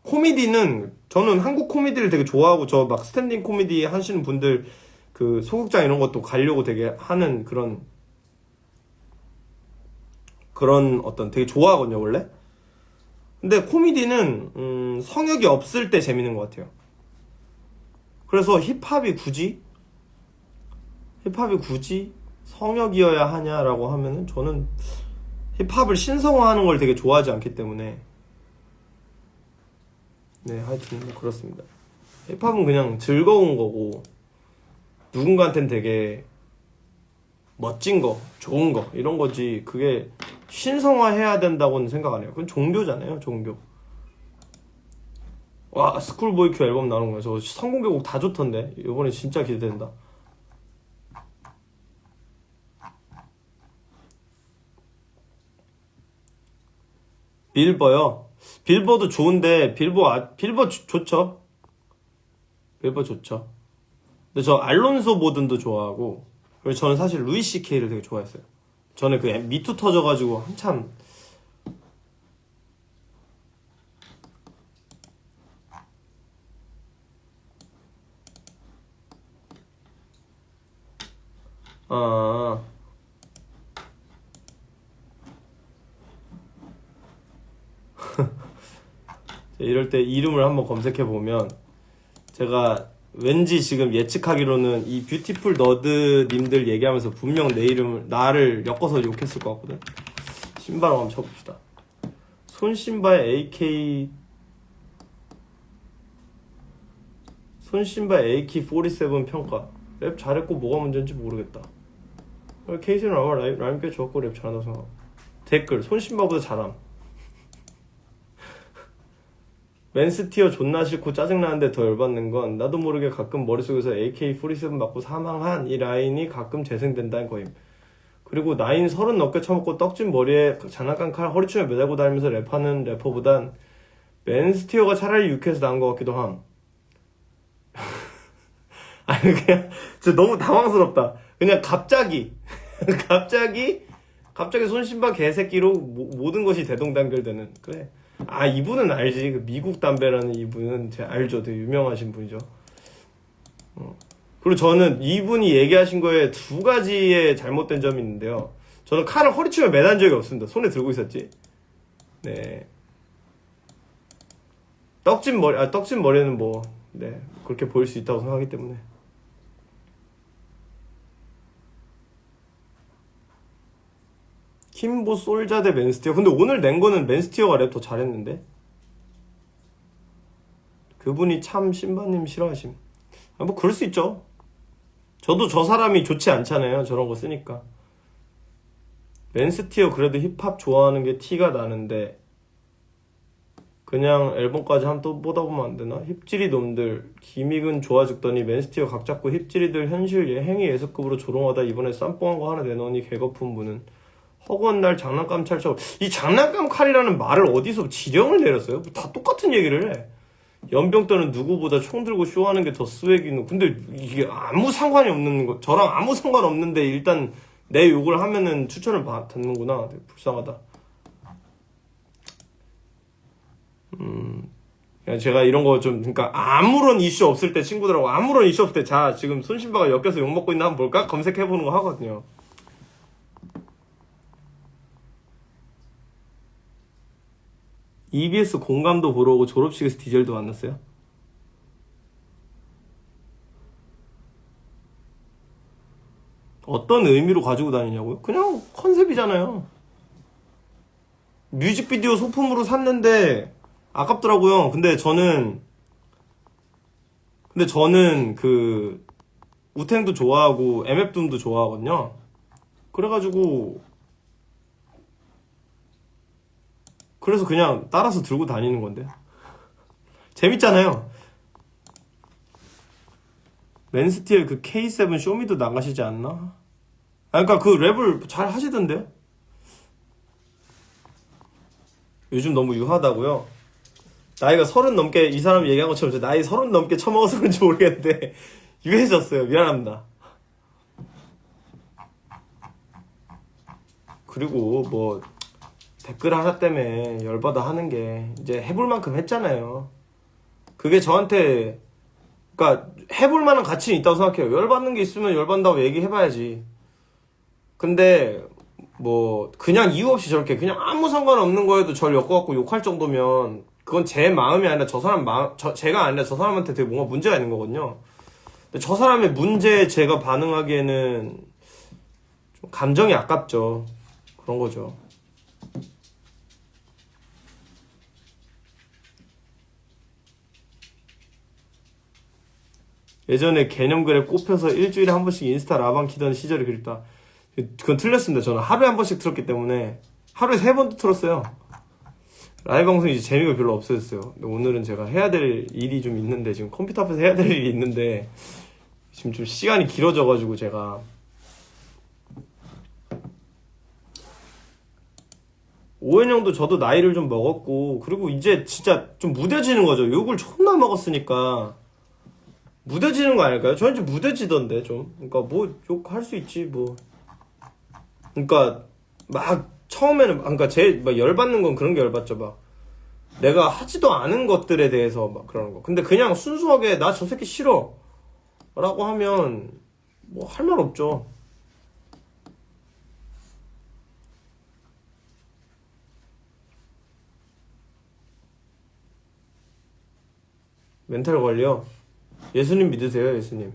코미디는 저는 한국 코미디를 되게 좋아하고 저 막 스탠딩 코미디 하시는 분들 그 소극장 이런 것도 가려고 되게 하는 그런 어떤 되게 좋아하거든요 원래. 근데 코미디는 성역이 없을 때 재밌는 것 같아요. 그래서 힙합이 굳이 성역이어야 하냐라고 하면은 저는 힙합을 신성화하는 걸 되게 좋아하지 않기 때문에 네, 하여튼 뭐 그렇습니다. 힙합은 그냥 즐거운 거고 누군가한텐 되게 멋진 거, 좋은 거 이런 거지 그게 신성화해야 된다고는 생각 안 해요. 그건 종교잖아요, 종교. 와, 스쿨보이 큐 앨범 나오는 거야. 저 성공개곡 다 좋던데 이번에 진짜 기대된다. 빌버요? 빌버도 좋은데 빌버 좋죠. 빌버 좋죠. 근데 저 알론소 보든도 좋아하고 그리고 저는 사실 루이 CK를 되게 좋아했어요. 저는 그 미투 터져가지고 한참 아 이럴 때 이름을 한번 검색해 보면 제가 왠지 지금 예측하기로는 이 뷰티풀 너드 님들 얘기하면서 분명 내 이름을 나를 엮어서 욕했을 것 같거든. 신바로 한번 쳐봅시다. 손신바의 AK 손신바의 AK47 평가. 랩 잘했고 뭐가 문제인지 모르겠다. 케이스는 아마 라임 꽤 좋았고 랩 잘한다고 생각. 댓글 손신바보다 잘함. 맨스티어 존나 싫고 짜증나는데 더 열받는 건 나도 모르게 가끔 머릿속에서 AK47 맞고 사망한 이 라인이 가끔 재생된다는 거임. 그리고 나인 30 넘게 처먹고 떡진 머리에 장난감 칼 허리춤에 매달고 다니면서 랩하는 래퍼보단 맨스티어가 차라리 유쾌해서 나은 것 같기도 함. 아니 그냥 진짜 너무 당황스럽다. 그냥 갑자기 갑자기 손신바 개새끼로 모든 것이 대동단결되는. 그래. 아 이분은 알지. 그 미국 담배라는 이분은 제가 알죠. 되게 유명하신 분이죠. 그리고 저는 이분이 얘기하신 거에 두 가지의 잘못된 점이 있는데요. 저는 칼을 허리춤에 매단 적이 없습니다. 손에 들고 있었지. 네. 떡진 머리는 뭐, 네. 그렇게 보일 수 있다고 생각하기 때문에. 킴보 솔자 대 맨스티어. 근데 오늘 낸 거는 맨스티어가 랩 더 잘했는데? 그분이 참 신바님 싫어하심. 아, 뭐 그럴 수 있죠. 저도 저 사람이 좋지 않잖아요. 저런 거 쓰니까. 맨스티어 그래도 힙합 좋아하는 게 티가 나는데 그냥 앨범까지 한 또 보다 보면 안 되나? 힙질이 놈들 기믹은 좋아 죽더니 맨스티어 각 잡고 힙질이들 현실 행위 예습급으로 조롱하다 이번에 쌈뽕한 거 하나 내놓으니 개거품 분은 허구한 날 장난감 찰쳐. 이 장난감 칼이라는 말을 어디서 지령을 내렸어요? 다 똑같은 얘기를 해. 연병 때는 누구보다 총 들고 쇼하는 게 더 스웩이노. 근데 이게 아무 상관이 없는 거. 저랑 아무 상관 없는데 일단 내 욕을 하면은 추천을 받는구나. 되게 불쌍하다. 그냥 제가 이런 거 좀, 그러니까 아무런 이슈 없을 때 친구들하고 아무런 이슈 없을 때 자, 지금 손신바가 엮여서 욕먹고 있나 한번 볼까? 검색해보는 거 하거든요. EBS 공감도 보러 오고 졸업식에서 디젤도 만났어요? 어떤 의미로 가지고 다니냐고요? 그냥 컨셉이잖아요. 뮤직비디오 소품으로 샀는데 아깝더라고요. 근데 저는 그 우탱도 좋아하고 MF도om도 좋아하거든요. 그래가지고 그래서 그냥 따라서 들고 다니는 건데 재밌잖아요. 맨스티어 그 K7 쇼미도 나가시지 않나? 아 그러니까 그 랩을 잘 하시던데요. 요즘 너무 유하다고요? 나이가 30 넘게 이 사람이 얘기한 것처럼 저 나이 30 넘게 처먹어서 그런지 모르겠는데 유해졌어요. 미안합니다. 그리고 뭐 댓글 하나 때문에 열받아 하는 게 이제 해볼 만큼 했잖아요. 그게 저한테 그러니까 해볼 만한 가치는 있다고 생각해요. 열받는 게 있으면 열받는다고 얘기해봐야지. 근데 뭐 그냥 이유 없이 저렇게 그냥 아무 상관없는 거에도 절 엮어갖고 욕할 정도면 그건 제 마음이 아니라 저 사람 제가 아니라 저 사람한테 되게 뭔가 문제가 있는 거거든요. 근데 저 사람의 문제에 제가 반응하기에는 좀 감정이 아깝죠. 그런 거죠. 예전에 개념글에 꼽혀서 일주일에 한 번씩 인스타 라방 키던 시절이 그립다. 그건 틀렸습니다. 저는 하루에 한 번씩 틀었기 때문에 하루에 3번도 틀었어요. 라이브 방송이 이제 재미가 별로 없어졌어요. 근데 오늘은 제가 해야 될 일이 좀 있는데, 지금 컴퓨터 앞에서 해야 될 일이 있는데 지금 좀 시간이 길어져가지고 제가 오현 형도 저도 나이를 좀 먹었고, 그리고 이제 진짜 좀 무뎌지는 거죠. 욕을 존나 먹었으니까 무뎌지는 거 아닐까요? 저는 이제 무뎌지던데 좀. 그러니까 뭐 욕할 수 있지 뭐. 그러니까 막 처음에는 그러니까 제일 막 열받는 건 그런 게 열받죠. 막 내가 하지도 않은 것들에 대해서 막 그러는 거. 근데 그냥 순수하게 나 저 새끼 싫어 라고 하면 뭐 할 말 없죠. 멘탈 관리요? 예수님 믿으세요, 예수님?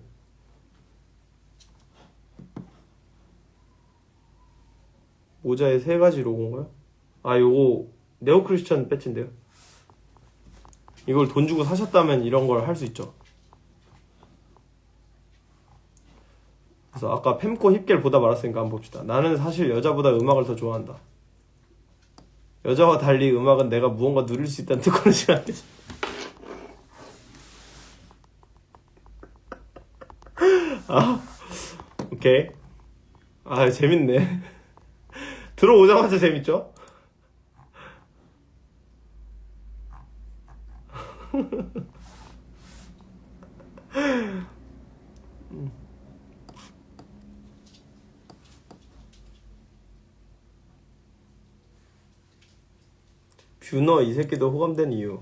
모자에 3가지 로고인가요? 아, 요거 네오크리스천 배지인데요. 이걸 돈 주고 사셨다면 이런 걸 할 수 있죠. 그래서 아까 팸코 힙겔 보다 말았으니까 한번 봅시다. 나는 사실 여자보다 음악을 더 좋아한다. 여자와 달리 음악은 내가 무언가 누릴 수 있다는 특권을 생각해. 아, 오케이. 아, 재밌네. 들어오자마자 재밌죠? 뷰너 이 새끼도 호감된 이유.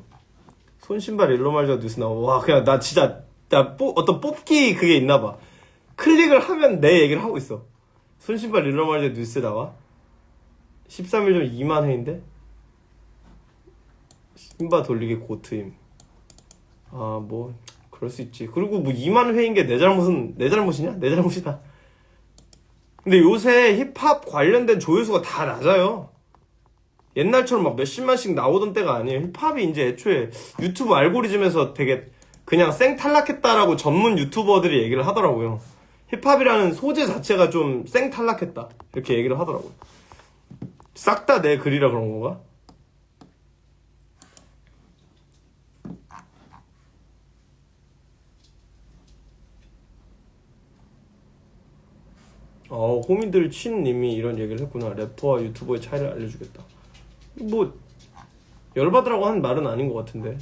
손신발 일로말자 뉴스 나와. 와, 그냥 나 진짜 어떤 뽑기 그게 있나봐. 클릭을 하면 내 얘기를 하고 있어. 손신발 일로말자 뉴스에 나와. 13일 전 2만 회인데 신바 돌리기 고트임. 아, 뭐 그럴 수 있지. 그리고 뭐 2만 회인 게 내 잘못이냐? 내 잘못이다. 근데 요새 힙합 관련된 조회수가 다 낮아요. 옛날처럼 막 몇십만씩 나오던 때가 아니에요. 힙합이 이제 애초에 유튜브 알고리즘에서 되게 그냥 생탈락했다라고 전문 유튜버들이 얘기를 하더라고요. 힙합이라는 소재 자체가 좀 생탈락했다 이렇게 얘기를 하더라고요. 싹 다 내 글이라 그런 건가? 호민들 친님이 이런 얘기를 했구나. 래퍼와 유튜버의 차이를 알려주겠다. 뭐 열받으라고 한 말은 아닌 것 같은데.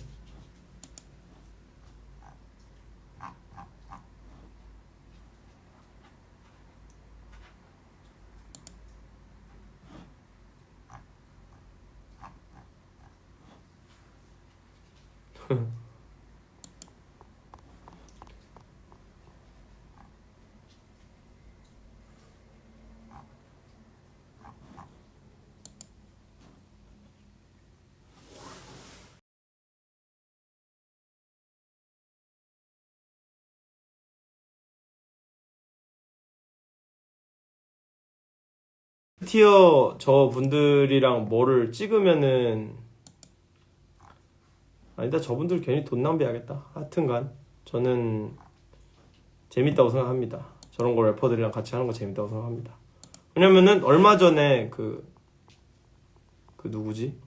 티어 저 분들이랑 뭐를 찍으면은 아니다, 저분들 괜히 돈 낭비하겠다. 하여튼간 저는 재밌다고 생각합니다. 저런 거 래퍼들이랑 같이 하는 거 재밌다고 생각합니다. 왜냐면은 얼마 전에 그 누구지?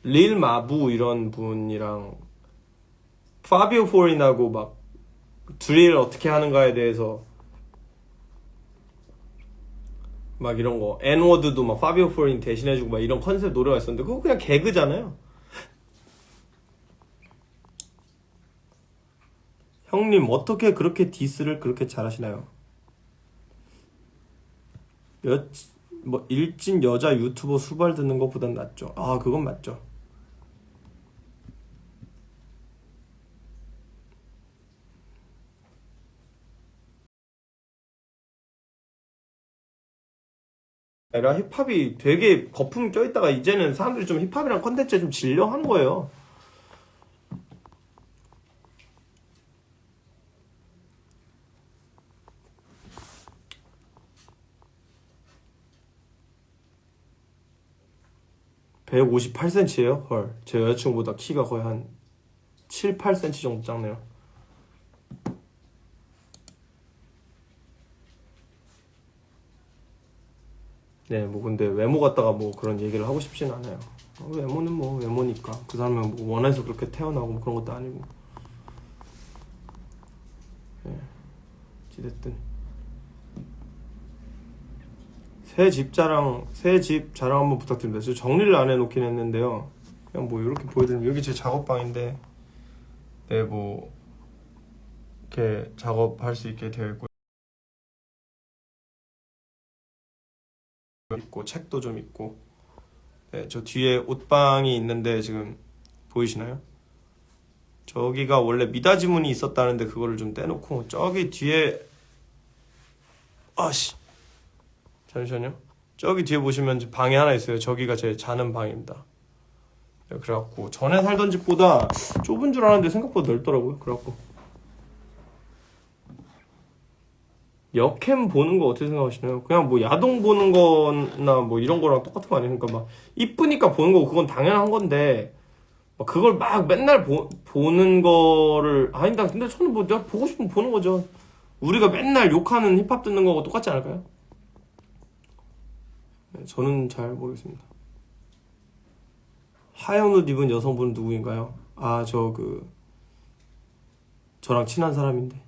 릴 마부 이런 분이랑 파비오 포린하고 막 드릴 어떻게 하는가에 대해서 막 이런 거 N워드도 막 파비오 포린 대신해주고 막 이런 컨셉 노래가 있었는데 그거 그냥 개그잖아요. 형님 어떻게 그렇게 디스를 그렇게 잘하시나요? 일진 여자 유튜버 수발 듣는 것보단 낫죠. 아, 그건 맞죠. 에라 힙합이 되게 거품 껴있다가 이제는 사람들이 좀 힙합이랑 컨텐츠에 좀 질려 하는 거예요. 158cm예요? 헐. 제 여자친구보다 키가 거의 한 7, 8cm 정도 작네요. 네, 뭐 근데 외모 갖다가 뭐 그런 얘기를 하고 싶진 않아요. 외모는 뭐 외모니까 그 사람은 뭐 원해서 그렇게 태어나고 뭐 그런 것도 아니고. 네, 어찌됐든 새 집 자랑 한번 부탁드립니다. 저 정리를 안 해놓긴 했는데요. 그냥 뭐 이렇게 보여드리면 여기 제 작업방인데, 네, 뭐 이렇게 작업할 수 있게 되어 있고 책도 좀 있고. 네, 저 뒤에 옷방이 있는데 지금 보이시나요? 저기가 원래 미닫이 문이 있었다는데 그거를 좀 떼놓고 저기 뒤에, 아씨, 잠시만요. 저기 뒤에 보시면 방이 하나 있어요. 저기가 제 자는 방입니다. 네, 그래갖고 전에 살던 집보다 좁은 줄 알았는데 생각보다 넓더라고요. 그래갖고 역캠 보는 거 어떻게 생각하시나요? 그냥 뭐 야동 보는 거나 뭐 이런 거랑 똑같은 거 아니에요? 그러니까 막 이쁘니까 보는 거고 그건 당연한 건데 막 그걸 막 맨날 보는 거를 아니다. 근데 저는 뭐 내가 보고 싶으면 보는 거죠. 우리가 맨날 욕하는 힙합 듣는 거하고 똑같지 않을까요? 네, 저는 잘 모르겠습니다. 하얀 옷 입은 여성분은 누구인가요? 아, 저랑 친한 사람인데.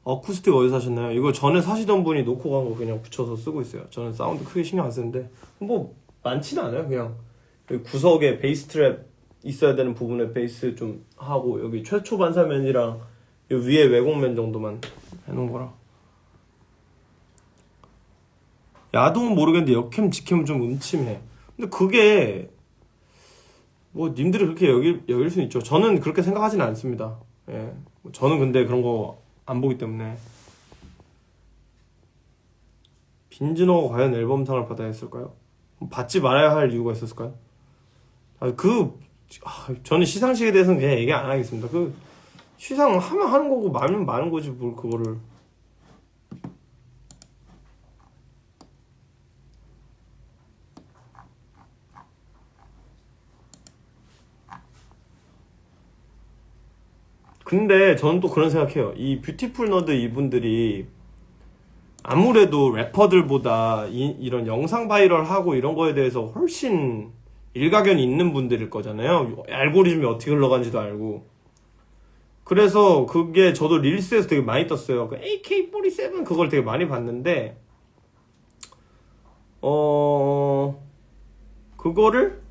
어쿠스틱 어디서 사셨나요? 이거 전에 사시던 분이 놓고 간 거 그냥 붙여서 쓰고 있어요. 저는 사운드 크게 신경 안 쓰는데 뭐 많지는 않아요. 그냥 여기 구석에 베이스 트랩 있어야 되는 부분에 베이스 좀 하고 여기 최초 반사면이랑 이 위에 왜곡면 정도만 해놓은 거라. 야동은 모르겠는데 역캠 직캠은 좀 음침해. 근데 그게 뭐 님들이 그렇게 여길 수 있죠. 저는 그렇게 생각하지는 않습니다. 예. 저는 근데 그런 거 안 보기 때문에. 빈즈노가 과연 앨범상을 받아야 했을까요? 받지 말아야 할 이유가 있었을까요? 저는 시상식에 대해서는 그냥 얘기 안 하겠습니다. 시상 하면 하는 거고 말면 마는 거지 뭘 그거를. 근데 저는 또 그런 생각해요. 이 뷰티풀 너드 이분들이 아무래도 래퍼들보다 이런 영상 바이럴하고 이런 거에 대해서 훨씬 일가견이 있는 분들일 거잖아요. 알고리즘이 어떻게 흘러가는지도 알고. 그래서 그게 저도 릴스에서 되게 많이 떴어요. 그 AK47 그걸 되게 많이 봤는데 그거를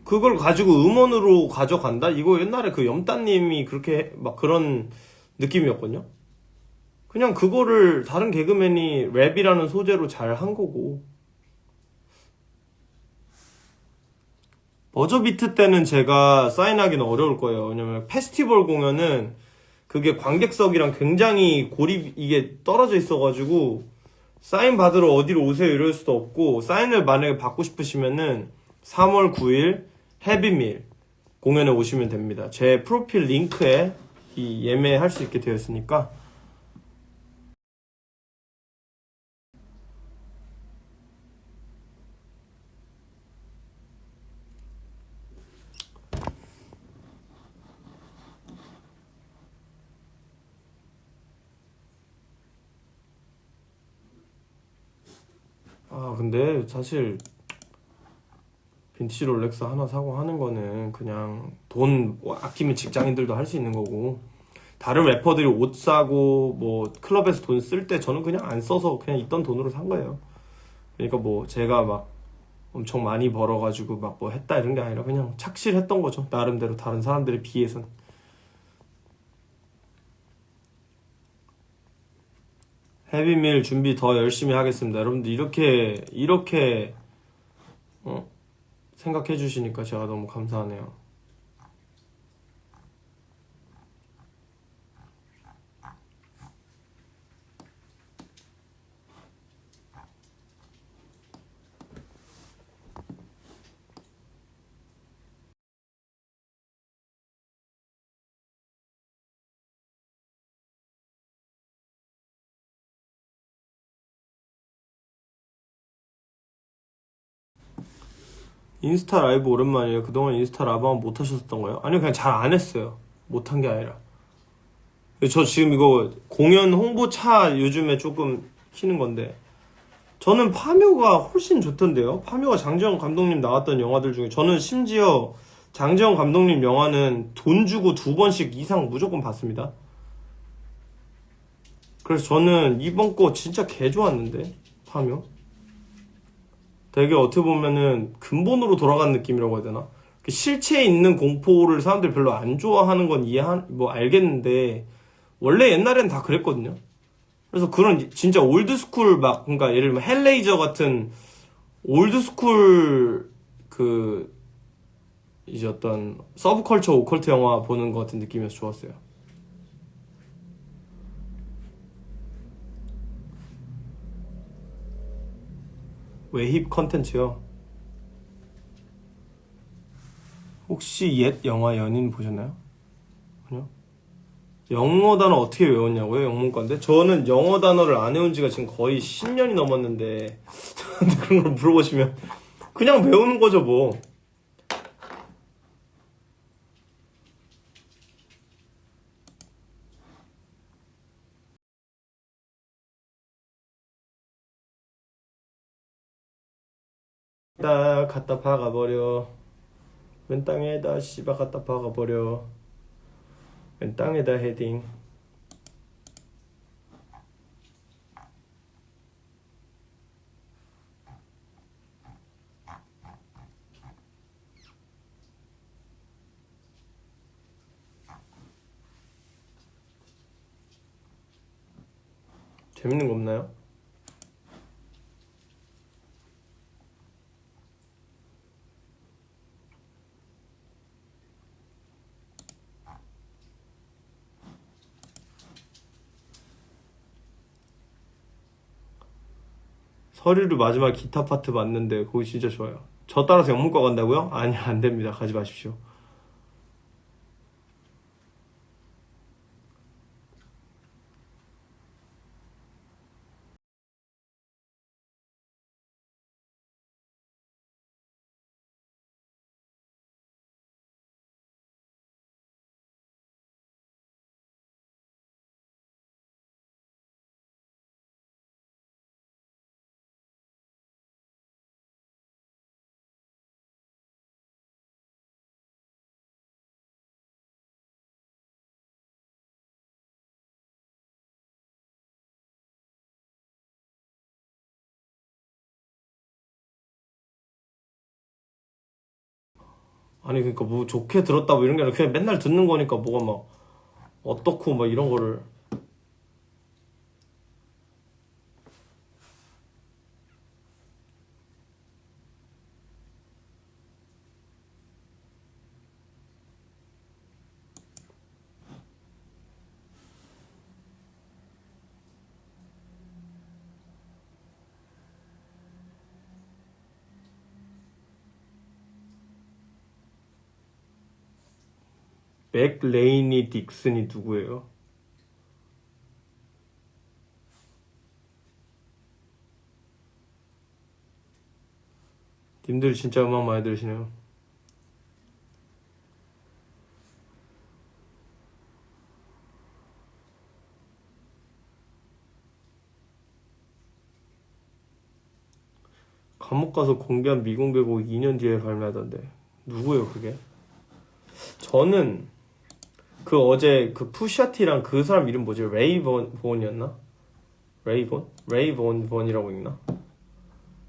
그걸 가지고 음원으로 가져간다? 이거 옛날에 그 염따님이 그렇게 막 그런 느낌이었거든요. 그냥 그거를 다른 개그맨이 랩이라는 소재로 잘 한 거고. 버저비트 때는 제가 사인하기는 어려울 거예요. 왜냐면 페스티벌 공연은 그게 관객석이랑 굉장히 이게 떨어져 있어가지고 사인 받으러 어디로 오세요 이럴 수도 없고, 사인을 만약에 받고 싶으시면은 3월 9일 헤비밀 공연에 오시면 됩니다. 제 프로필 링크에 이 예매할 수 있게 되어 있으니까. 근데 사실 빈티지 롤렉스 하나 사고 하는 거는 그냥 돈 아끼면 직장인들도 할 수 있는 거고, 다른 래퍼들이 옷 사고 뭐 클럽에서 돈 쓸 때 저는 그냥 안 써서 그냥 있던 돈으로 산 거예요. 그러니까 뭐 제가 막 엄청 많이 벌어가지고 막 뭐 했다 이런 게 아니라 그냥 착실했던 거죠. 나름대로 다른 사람들에 비해선. 헤비밀 준비 더 열심히 하겠습니다. 여러분들 이렇게 어? 생각해 주시니까 제가 너무 감사하네요. 인스타 라이브 오랜만이에요. 그동안 인스타 라이브 한번 못 하셨었던 거예요? 아니요, 그냥 잘 안 했어요. 못 한 게 아니라 저 지금 이거 공연 홍보차 요즘에 조금 키는 건데 저는 파묘가 훨씬 좋던데요. 파묘가 장지영 감독님 나왔던 영화들 중에 저는 심지어 장지영 감독님 영화는 돈 주고 2번씩 이상 무조건 봤습니다. 그래서 저는 이번 거 진짜 개 좋았는데 파묘 되게 어떻게 보면은 근본으로 돌아간 느낌이라고 해야 되나? 그 실체에 있는 공포를 사람들이 별로 안 좋아하는 건 뭐 알겠는데 원래 옛날엔 다 그랬거든요. 그래서 그런 진짜 올드스쿨 막 그러니까 예를 들면 헬레이저 같은 올드스쿨 그 이제 어떤 서브컬처 오컬트 영화 보는 것 같은 느낌이어서 좋았어요. 외힙 컨텐츠요. 혹시 옛 영화 연인 보셨나요? 아니요. 영어 단어 어떻게 외웠냐고요? 영문과인데? 저는 영어 단어를 안 외운 지가 지금 거의 10년이 넘었는데 저한테 그런 걸 물어보시면 그냥 배우는 거죠 뭐. 딱 갖다 박아버려. 왼 땅에다 씨바 갖다 박아버려. 왼 땅에다 헤딩. 재밌는 거 없나요? 서류를 마지막 기타 파트 맞는데 거기 진짜 좋아요. 저 따라서 영문과 간다고요? 아니 안 됩니다. 가지 마십시오. 아니 그러니까 뭐 좋게 들었다 뭐 이런 게 아니라 그냥 맨날 듣는 거니까 뭐가 막 어떻고 막 이런 거를 맥 레이니 딕슨이 누구예요? 님들 진짜 음악 많이 들으시네요. 감옥 가서 공개한 미공개곡 2년 뒤에 발매하던데 누구예요 그게? 저는 그 어제 그 푸샤티랑 그 사람 이름 뭐지? 레이본이었나? 레이본이라고 읽나?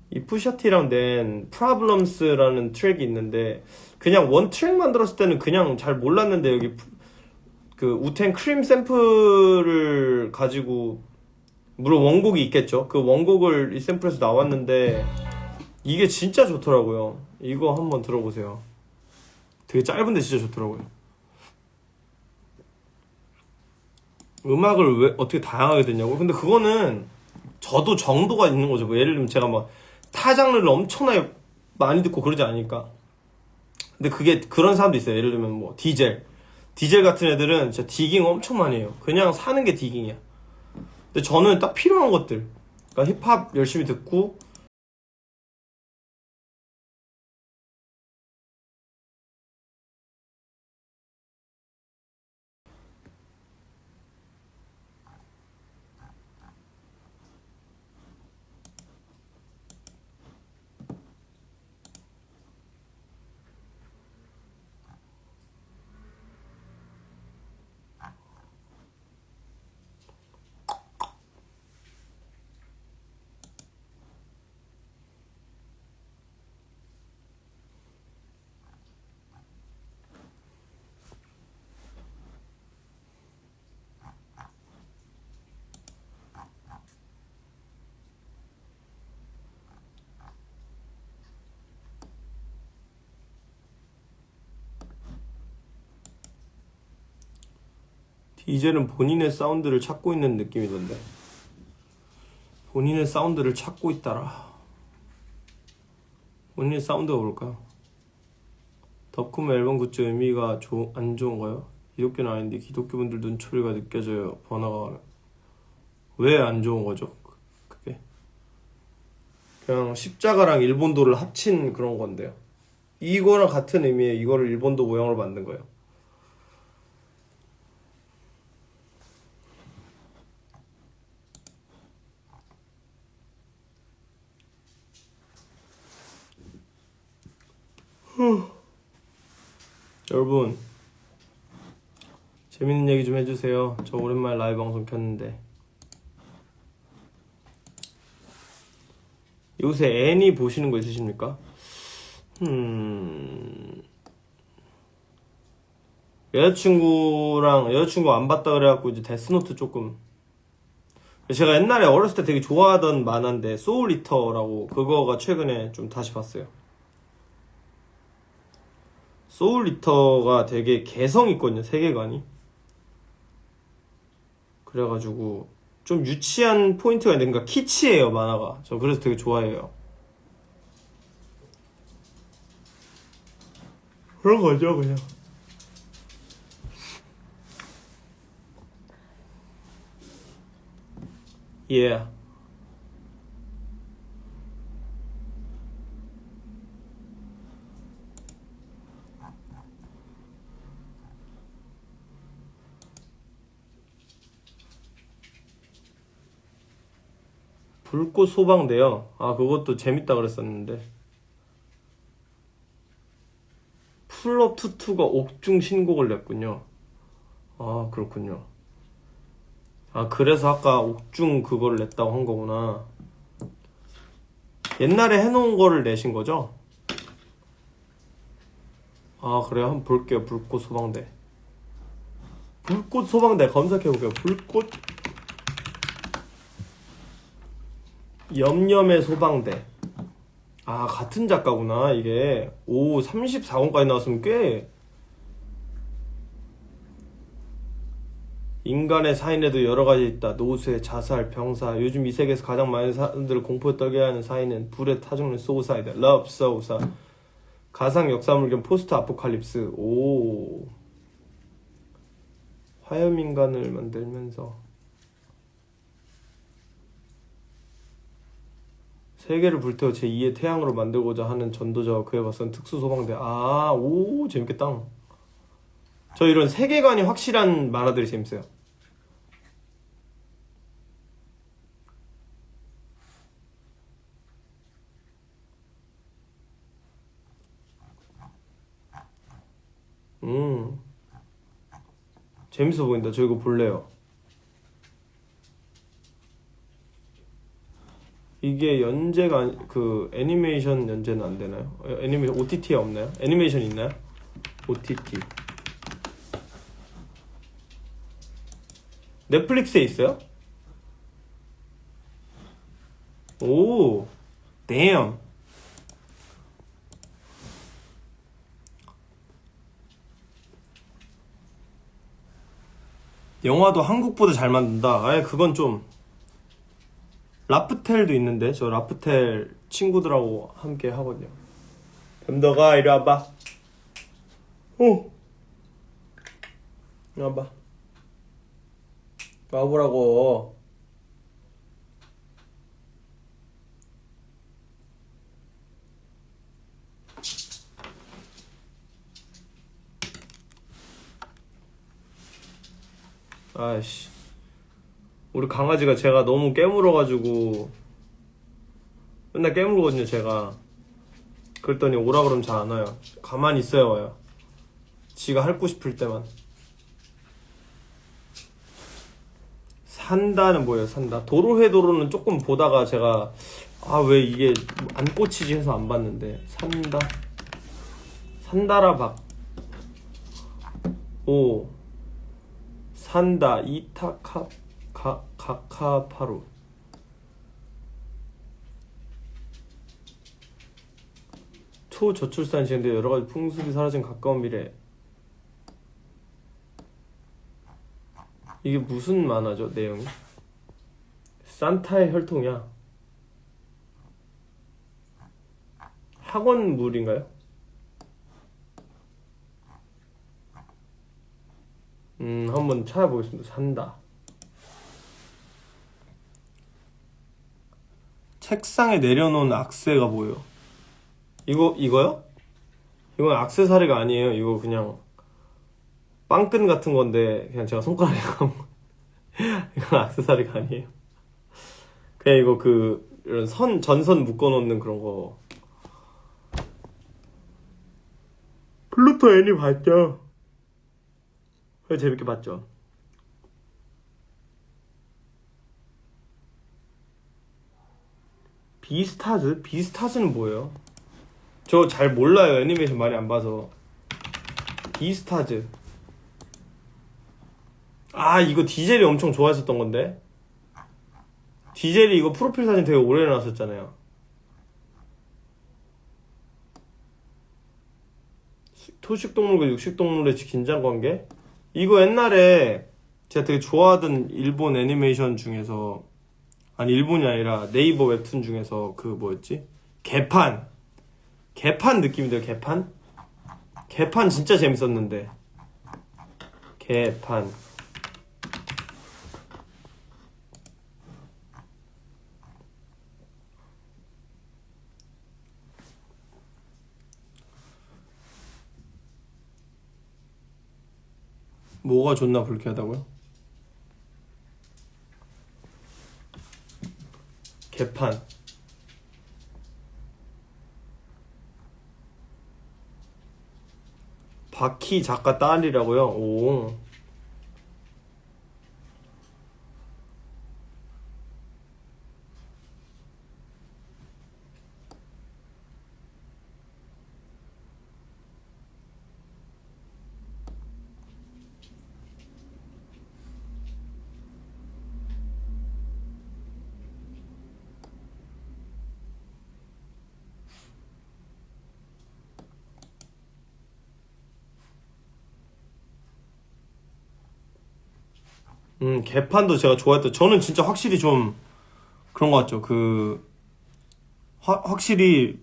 이 푸샤티랑 낸 Problems라는 트랙이 있는데 그냥 원 트랙만 들었을 때는 그냥 잘 몰랐는데 여기 그 우텐 크림 샘플을 가지고 물론 원곡이 있겠죠. 그 원곡을 이 샘플에서 나왔는데 이게 진짜 좋더라고요. 이거 한번 들어보세요. 되게 짧은데 진짜 좋더라고요. 음악을 왜 어떻게 다양하게 듣냐고? 근데 그거는 저도 정도가 있는 거죠. 뭐 예를 들면 제가 막 타 장르를 엄청나게 많이 듣고 그러지 않으니까. 근데 그게 그런 사람도 있어요. 예를 들면 뭐 디젤 같은 애들은 진짜 디깅 엄청 많이 해요. 그냥 사는 게 디깅이야. 근데 저는 딱 필요한 것들. 그러니까 힙합 열심히 듣고 이제는 본인의 사운드를 찾고 있는 느낌이던데. 본인의 사운드를 찾고 있다라. 본인의 사운드가 뭘까요? 덕후면 앨범 굿즈 의미가 안 좋은가요? 기독교는 아닌데 기독교분들 눈초리가 느껴져요. 번화가 왜 안 좋은 거죠? 그게 그냥 십자가랑 일본도를 합친 그런 건데요. 이거랑 같은 의미의 이거를 일본도 모양으로 만든 거예요. 여러분 재밌는 얘기 좀 해주세요. 저 오랜만에 라이브 방송 켰는데 요새 애니 보시는 거 있으십니까? 여자친구 안 봤다 그래갖고 이제 데스노트 조금, 제가 옛날에 어렸을 때 되게 좋아하던 만화인데 소울 리터라고, 그거가 최근에 좀 다시 봤어요. 소울 리터가 되게 개성 있거든요, 세계관이. 그래가지고 좀 유치한 포인트가 있는데, 그러니까 키치예요 만화가. 저 그래서 되게 좋아해요. 그런 거죠 그냥. Yeah. 불꽃 소방대요. 아, 그것도 재밌다 그랬었는데. 풀업 투투가 옥중 신곡을 냈군요. 아, 그렇군요. 아, 그래서 아까 옥중 그걸 냈다고 한 거구나. 옛날에 해놓은 거를 내신 거죠? 아, 그래요? 한번 볼게요. 불꽃 소방대. 불꽃 소방대 검색해볼게요. 불꽃 염염의 소방대. 아, 같은 작가구나 이게. 오, 34권까지 나왔으면 꽤. 인간의 사인에도 여러 가지 있다. 노쇠, 자살, 병사. 요즘 이 세계에서 가장 많은 사람들을 공포에 떨게 하는 사인은 불의 타종류 소사이드, 러브 소사. 가상 역사물 겸 포스트 아포칼립스. 오. 화염인간을 만들면서 세계를 불태워 제2의 태양으로 만들고자 하는 전도자와 그에 맞선 특수소방대. 아, 오, 재밌겠다. 저 이런 세계관이 확실한 만화들이 재밌어요. 재밌어 보인다. 저 이거 볼래요. 이게 연재가 그 애니메이션 연재는 안 되나요? 애니메이션 OTT에 없나요? 애니메이션 있나요? OTT. 넷플릭스에 있어요? 오, damn. 영화도 한국보다 잘 만든다. 아예 그건 좀. 라프텔도 있는데 저 라프텔 친구들하고 함께 하거든요. 뱀더가 이리 와봐. 오, 이리 와봐. 와보라고. 아이씨, 우리 강아지가 제가 너무 깨물어가지고 맨날 깨물거든요 제가. 그랬더니 오라 그러면 잘 안 와요. 가만히 있어야 와요. 지가 핥고 싶을 때만. 산다는 뭐예요? 산다. 도로회도로는 조금 보다가 제가 아, 왜 이게 안 꽂히지 해서 안 봤는데. 산다. 산다라박. 오. 산다. 가카파루. 초저출산 시대인데 여러가지 풍습이 사라진 가까운 미래. 이게 무슨 만화죠, 내용이? 산타의 혈통이야. 학원물인가요? 한번 찾아보겠습니다. 산다. 책상에 내려놓은 악세가 뭐예요? 이거요? 이건 악세사리가 아니에요. 이거 그냥 빵끈 같은 건데 그냥 제가 손가락에 감은 이건 악세사리가 아니에요. 그냥 이거 이런 전선 묶어놓는 그런 거. 플루토 애니 봤죠? 재밌게 봤죠? 비스타즈? 비스타즈는 뭐예요? 저 잘 몰라요. 애니메이션 많이 안 봐서. 비스타즈. 아, 이거 디젤이 엄청 좋아했었던 건데. 디젤이 이거 프로필 사진 되게 오래 해놨었잖아요. 토식동물과 육식동물의 긴장관계? 이거 옛날에 제가 되게 좋아하던 일본 애니메이션 중에서, 아니 일본이 아니라 네이버 웹툰 중에서 그 뭐였지? 개판 느낌인데요. 개판 진짜 재밌었는데. 개판. 뭐가 존나 불쾌하다고요? 개판. 바키 작가 딸이라고요? 오. 개판도 제가 좋아했던. 저는 진짜 확실히 좀 그런 것 같죠. 확실히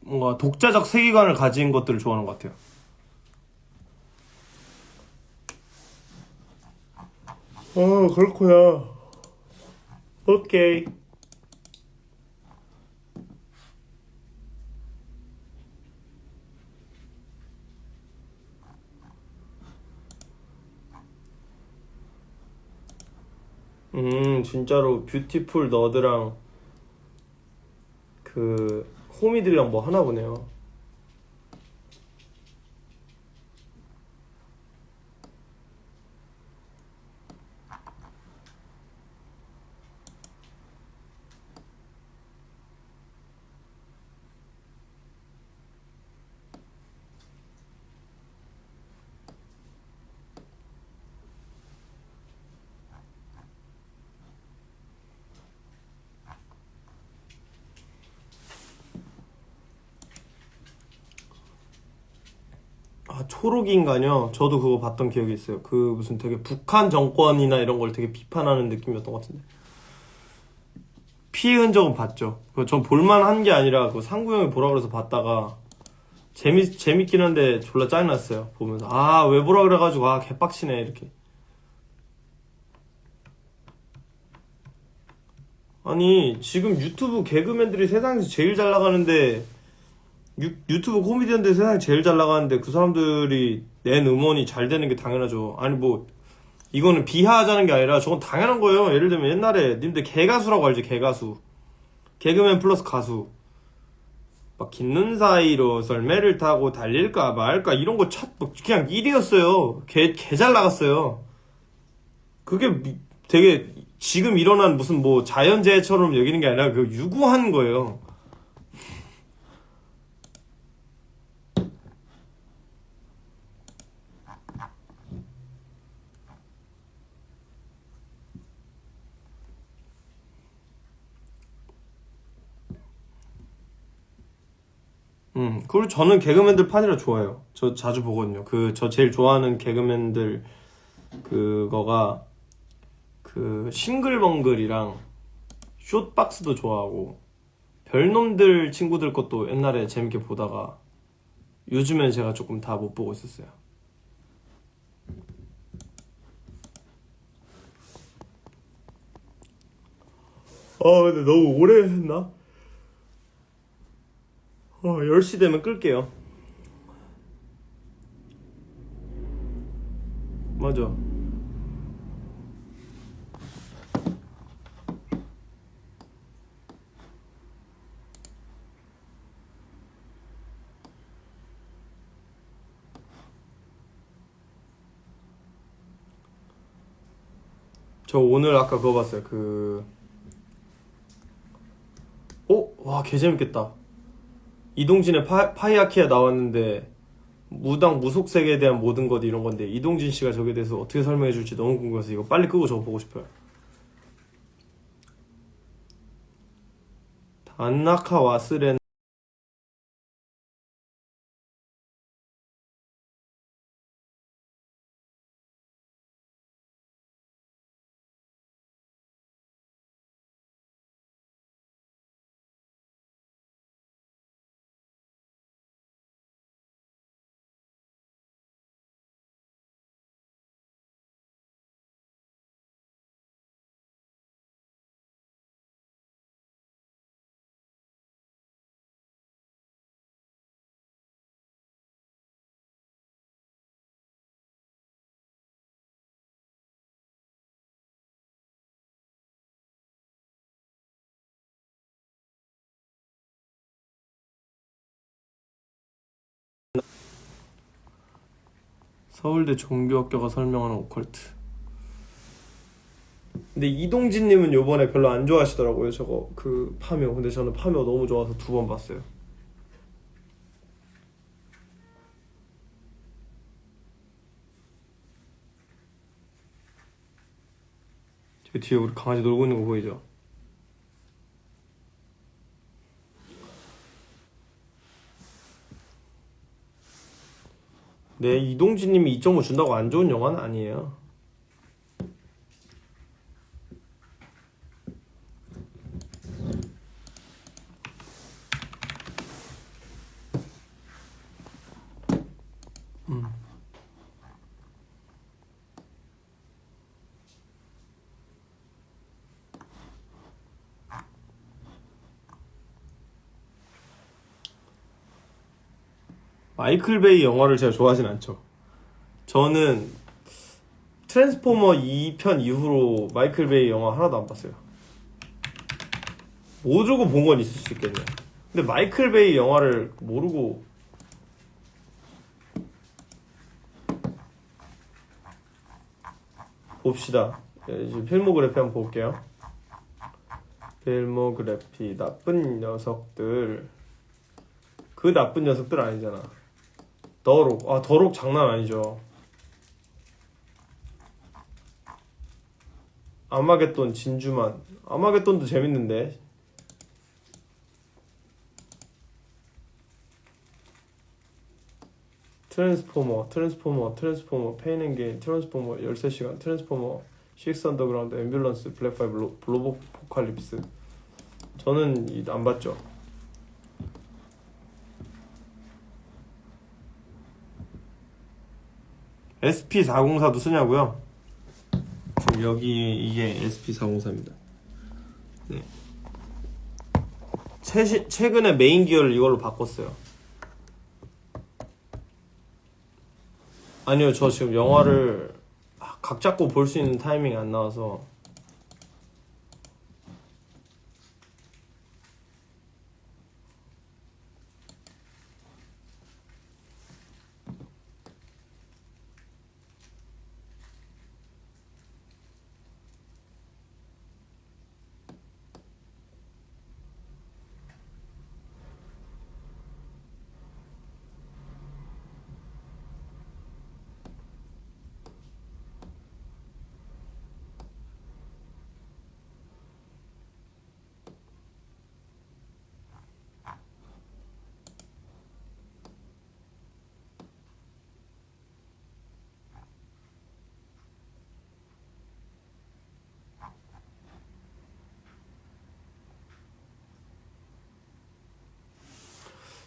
뭔가 독자적 세계관을 가진 것들을 좋아하는 것 같아요. 그렇구나. 오케이. 진짜로 뷰티풀 너드랑 호미들이랑 뭐 하나 보네요. 아, 초록인가요? 저도 그거 봤던 기억이 있어요. 무슨 되게 북한 정권이나 이런 걸 되게 비판하는 느낌이었던 것 같은데. 피해 흔적은 봤죠. 전 볼만한 게 아니라 상구형이 보라 그래서 봤다가 재밌긴 한데 졸라 짜증났어요. 보면서 왜 보라 그래가지고 개빡치네 이렇게. 아니 지금 유튜브 개그맨들이 세상에서 제일 잘 나가는데 유튜브 코미디언들 세상에 제일 잘 나가는데 그 사람들이 낸 음원이 잘 되는 게 당연하죠. 아니 뭐 이거는 비하하자는 게 아니라 저건 당연한 거예요. 예를 들면 옛날에 님들 개가수라고 알지? 개가수. 개그맨 플러스 가수. 막 깃눈 사이로 썰매를 타고 달릴까 말까 이런 거 그냥 1위였어요. 개 잘 나갔어요. 그게 되게 지금 일어난 무슨 뭐 자연재해처럼 여기는 게 아니라 유구한 거예요. 그리고 저는 개그맨들 판이라 좋아요. 저 자주 보거든요. 저 제일 좋아하는 개그맨들 그거가 그 싱글벙글이랑 숏박스도 좋아하고 별놈들 친구들 것도 옛날에 재밌게 보다가 요즘엔 제가 조금 다 못 보고 있었어요. 근데 너무 오래 했나? 10시 되면 끌게요. 맞아. 저 오늘 아까 그거 봤어요. 와, 개 재밌겠다. 이동진의 파이아키아 나왔는데 무당 무속세계에 대한 모든 것 이런 건데 이동진 씨가 저기에 대해서 어떻게 설명해 줄지 너무 궁금해서 이거 빨리 끄고 저거 보고 싶어요. 단나카 와스렌 서울대 종교학교가 설명하는 오컬트. 근데 이동진님은 요번에 별로 안 좋아하시더라고요. 저거 그 파묘. 근데 저는 파묘 너무 좋아서 2번 봤어요. 저 뒤에 우리 강아지 놀고 있는 거 보이죠? 네, 이동진님이 2.5 준다고 안 좋은 영화는 아니에요. 마이클 베이 영화를 제가 좋아하진 않죠. 저는 트랜스포머 2편 이후로 마이클 베이 영화 하나도 안 봤어요. 모르고 본 건 있을 수 있겠네요. 근데 마이클 베이 영화를 모르고 봅시다. 이제 필모그래피 한번 볼게요. 필모그래피 나쁜 녀석들. 그 나쁜 녀석들 아니잖아. 더록. 더록 장난 아니죠. 아마겟돈 진주만. 아마겟돈도 재밌는데. 트랜스포머, 페인 앤 게인, 트랜스포머 13시간, 트랜스포머 6 언더그라운드, 앰뷸런스, 블랙5, 로보포칼립스. 저는 안 봤죠. SP404도 쓰냐고요? 지금 여기 이게 SP404입니다. 네. 최근에 메인 기어를 이걸로 바꿨어요. 아니요, 저 지금 영화를 각 잡고 볼 수 있는 타이밍이 안 나와서.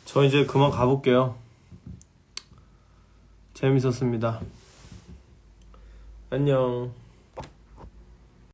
저 이제 그만 가볼게요. 재밌었습니다. 안녕.